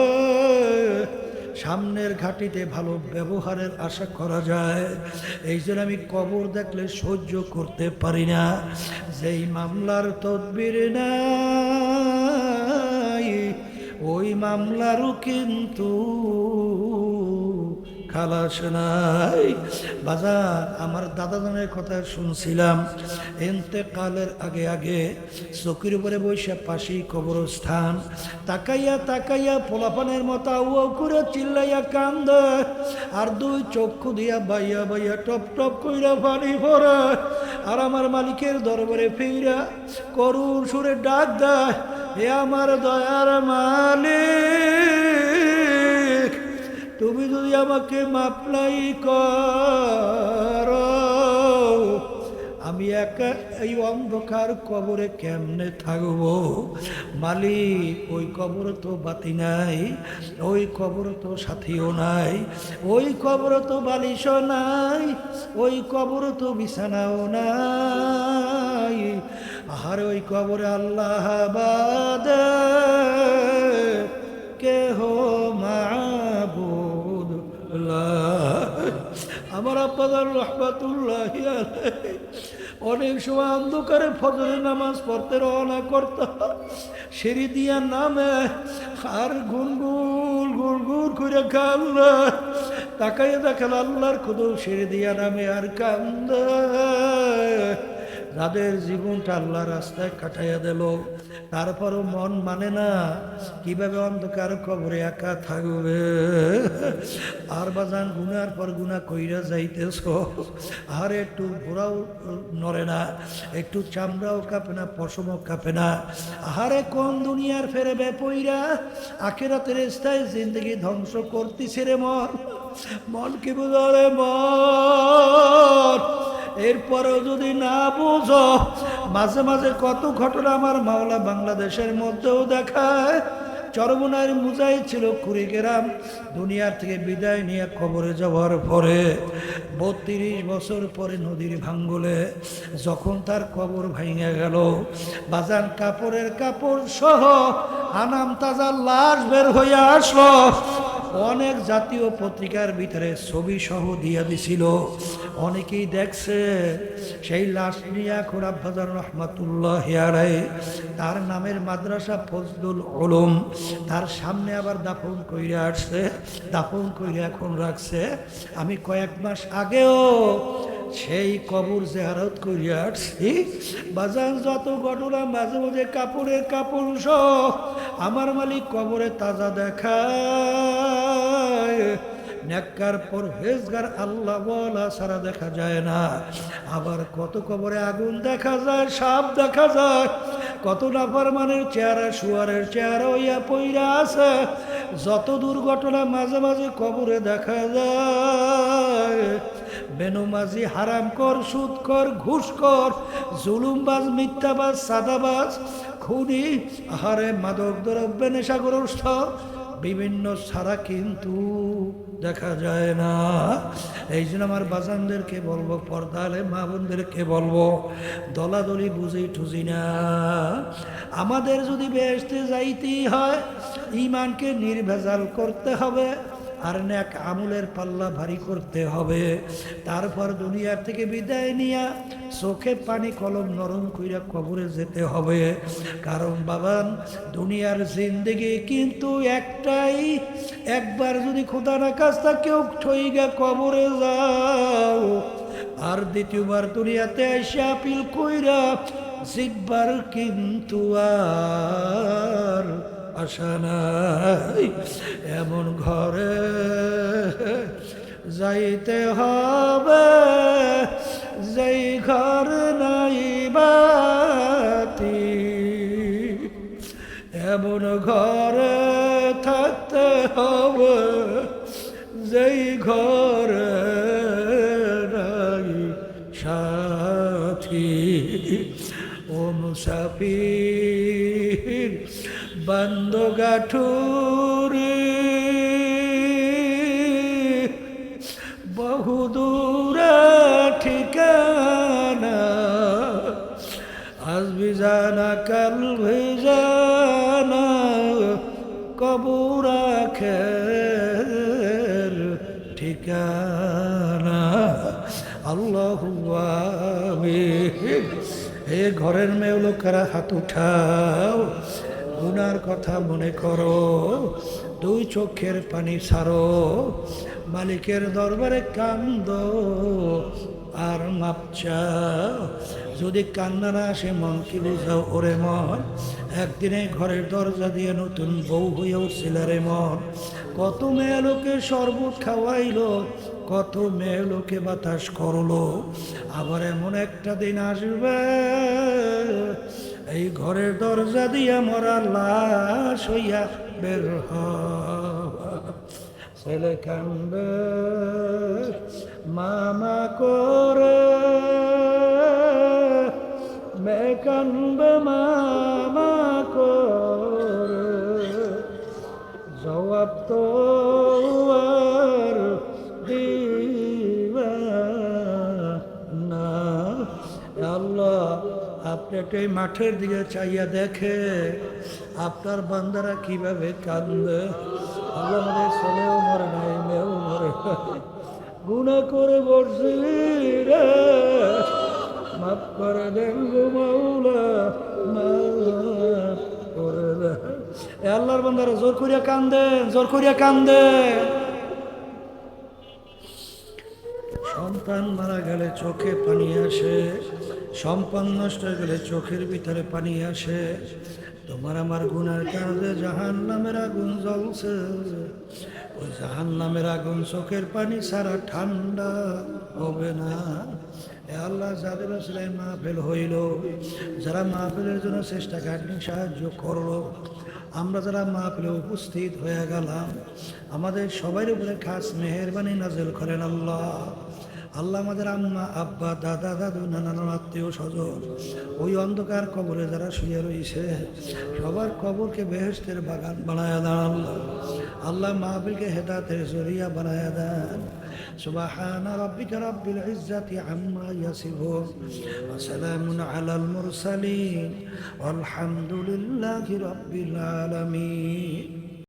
সামনের ঘাটিতে ভালো ব্যবহারের আশা করা যায়। এই জন্য আমি কবর দেখলে সহ্য করতে পারি না। যেই মামলার তদবির নাই, ওই মামলারও কিন্তু খালাস নাই। বাজার আমার দাদাজনের কথা শুনছিলাম, ইন্তেকালের আগে আগে চকির উপরে বসে পাশেই কবরস্থান, তাকাইয়া তাকাইয়া পোলাপানের মতো আউ করে চিল্লাইয়া কান্দে, আর দুই চক্ষু দিয়া বাইয়া বাইয়া টপ টপ কইরা পানি পড়ে। আর আমার মালিকের দরবারে ফিরা করুণ সুরে ডাক দেয়, হে আমার দয়ার মালিক, তুমি যদি আমাকে মাপ নাই করো, আমি একা এই অন্ধকার কবরে কেমনে থাকবো? মালিক, ওই কবর তো বাতি নাই, ওই কবর তো সাথীও নাই, ওই কবর তো বালিশও নাই, ওই কবর তো বিছানাও নাই। আর ওই কবরে আল্লাহ বাদে কেহ মাবুদ আমার আব্বাজান রহমাতুল্লাহি আলাইহি অনেক সময় অন্ধকারে ফজরের নামাজ পড়তে রওনা করত, সিঁড়ি দিয়া নামে আর গুনগুন গুনগুন করে কান্দে, তাকাইয়ে দেখেন আল্লাহর কদম ছেড়ে দিয়া নামে আর কান্দে। যাদের জীবনটা আল্লাহ রাস্তায় কাটাইয়া দিল, তারপরও মন মানে না, কিভাবে অন্ধকার কবরে একা থাকবে। আর বাজান গুনার পর গুনা কইরা যাইতেছ, আর একটু ঘোরাও নড়ে না, একটু চামড়াও কাঁপে না, পশমও কাঁপে না। আহারে কোন দুনিয়ার ফেরে বেপইরা আখিরাতের স্থায়ী জিন্দগি ধ্বংস করতেছে রে মন। মন কি বুঝো রে মন? এরপরেও যদি না বুঝো, মাঝে মাঝে কত ঘটনা আমার মাওলা বাংলাদেশের মধ্যেও দেখায়। চরমনার মুজাই ছিল কুড়িগ্রাম, দুনিয়ার থেকে বিদায় নিয়ে কবরে যাওয়ার পরে 32 বছর পরে নদীর ভাঙ্গলে যখন তার কবর ভাঙে গেল, বাজান কাপড়ের কাপড় সহ আনাম তাজা লাশ বের হয়ে আসলো। অনেক জাতীয় পত্রিকার ভিতরে ছবি সহ দিয়ে দিছিল, অনেকেই দেখছে। সেই লাশ নিয়ে এখন আব্বাজান রহমাতুল্লাহ আলাইহি তার নামের মাদ্রাসা ফজলুল উলুম, তার সামনে আবার দাফন কইরা আসছে, দাফন কইরা এখন রাখছে। আমি কয়েক মাস আগেও সেই কবর জিয়ারত করিয়া আসছি। বাজান যত ঘটনা, মাঝে মাঝে কাপড়ের কাপড় সহ আমার মালিক কবরে তাজা দেখায়। নেককার পরহেজগার আল্লাহ ওয়ালা ছাড়া দেখা যায় না। আবার কত কবরে আগুন দেখা যায়, সাপ দেখা যায়, কত নাফরমানের চেহারা শুয়ারের চেহারা হইয়া পইরা আছে। যত দুর্ঘটনা মাঝে মাঝে কবরে দেখা যায়। বেনমাজি, হারামকর, সুদকর, ঘুষকর, জুলুমবাজ, মিথ্যাবাজ, সাদাবাজ, খুনি, আহারে মাদক দ্রব্য, নেশাগ্রস্ত বিভিন্ন ছাড়া কিন্তু দেখা যায় না। এই জন্য আমার বাজানদেরকে বলবো, পর্দালে মা বোনদেরকে বলবো, দলাদলি বুঝি টুঝি না। আমাদের যদি বেহেশতে যাইতেই হয়, ঈমানকে নির্ভেজাল করতে হবে, আর নেক আমলের পাল্লা ভারী করতে হবে। তারপর দুনিয়ার থেকে বিদায় নিয়া চোখে পানি কলম নরম কইরা কবরে যেতে হবে। কারণ বাবান, দুনিয়ার জিন্দেগি কিন্তু একটাই। একবার যদি খোদা না কাজটা কেউ ঠইগা কবরে যাও, আর দ্বিতীয়বার দুনিয়াতে এসে আপিল কইরা জিতবার কিন্তু আর আশা নাই। এমন ঘরে যাইতে হবে যেই ঘর নাই বাতি, এমন ঘরে থাকতে হবে যেই ঘরে নাই সাথী। ও মুসাফির বান্দগাঠুরি, বহুদূরে ঠিকানা, আজ ভিজানা কাল ভিজানা, কবর আখের ঠিকানা। আল্লাহু আমিন। এ ঘরের মেয়ে লোকেরা হাত উঠাও, গুনার কথা মনে করো, দুই চোখের পানি ছাড়ো, মালিকের দরবারে কান্দো আর মাপ চাও। যদি কান্না না আসে, মন কি বুঝাও ওরে মন? একদিনে ঘরের দরজা দিয়ে নতুন বউ হয়ে উঠছিল রে মন। কত মেয়ে লোকে শরবত খাওয়াইলো, কত মেয়ে লোকে বাতাস করলো। আবার এমন একটা দিন আসবে, এই ঘরের দরজা দিয়া মরা লাশ হইয়া বের হবা। ছেলে কান্দে মামা করে, মেয়ে কান্দে মামা করে, জবাব তো আর দিবা না। আল্লাহ, আপনি একটু এই মাঠের দিকে চাইয়া দেখে আপনার বান্দারা কিভাবে কান্দে। আল্লাহ, আমাদের ছেলেও মরে নাই, মেয়েও মরে নাই, গুনাহ করে বসছি রে, মাফ করে দেন গো মাওলা, মাফ করে দেন। এ আল্লাহর বান্দারা জোর করিয়া কান্দেন, জোর করিয়া কান্দেন। সন্তান মারা গেলে চোখে পানি আসে, সম্পদ নষ্ট হয়ে গেলে চোখের ভিতরে পানি আসে। তোমার আমার গুনার কারণে জাহান্নামের আগুন জ্বলছে, ওই জাহান্নামের আগুন চোখের পানি ছাড়া ঠান্ডা হবে না। এ আল্লাহ, যাদের আসলে মাহফিল হইল, যারা মাহফিলের জন্য চেষ্টা কাটনি সাহায্য করলো, আমরা যারা মাহফিলে উপস্থিত হয়ে গেলাম, আমাদের সবার উপরে খাস মেহেরবানি নাজেল করেন আল্লাহ। আল্লাহ, আমাদের আম্মা আব্বা দাদা দাদু নানান আত্মীয় স্বজন ওই অন্ধকার কবরে যারা শুয়ে রয়েছে, সবার কবরকে বেহেশতের বাগান বানায়া দেন আল্লাহ। আল্লাহ, মাহফিলকে হেদায়েতের জরিয়া বানায়া দেন। সুবহান রাব্বিকা রাব্বিল ইজ্জাতি আম্মা ইয়াসিফুন ওয়া সালামুন আলাল মুরসালিন ওয়ালহামদুলিল্লাহি রাব্বিল আলামিন।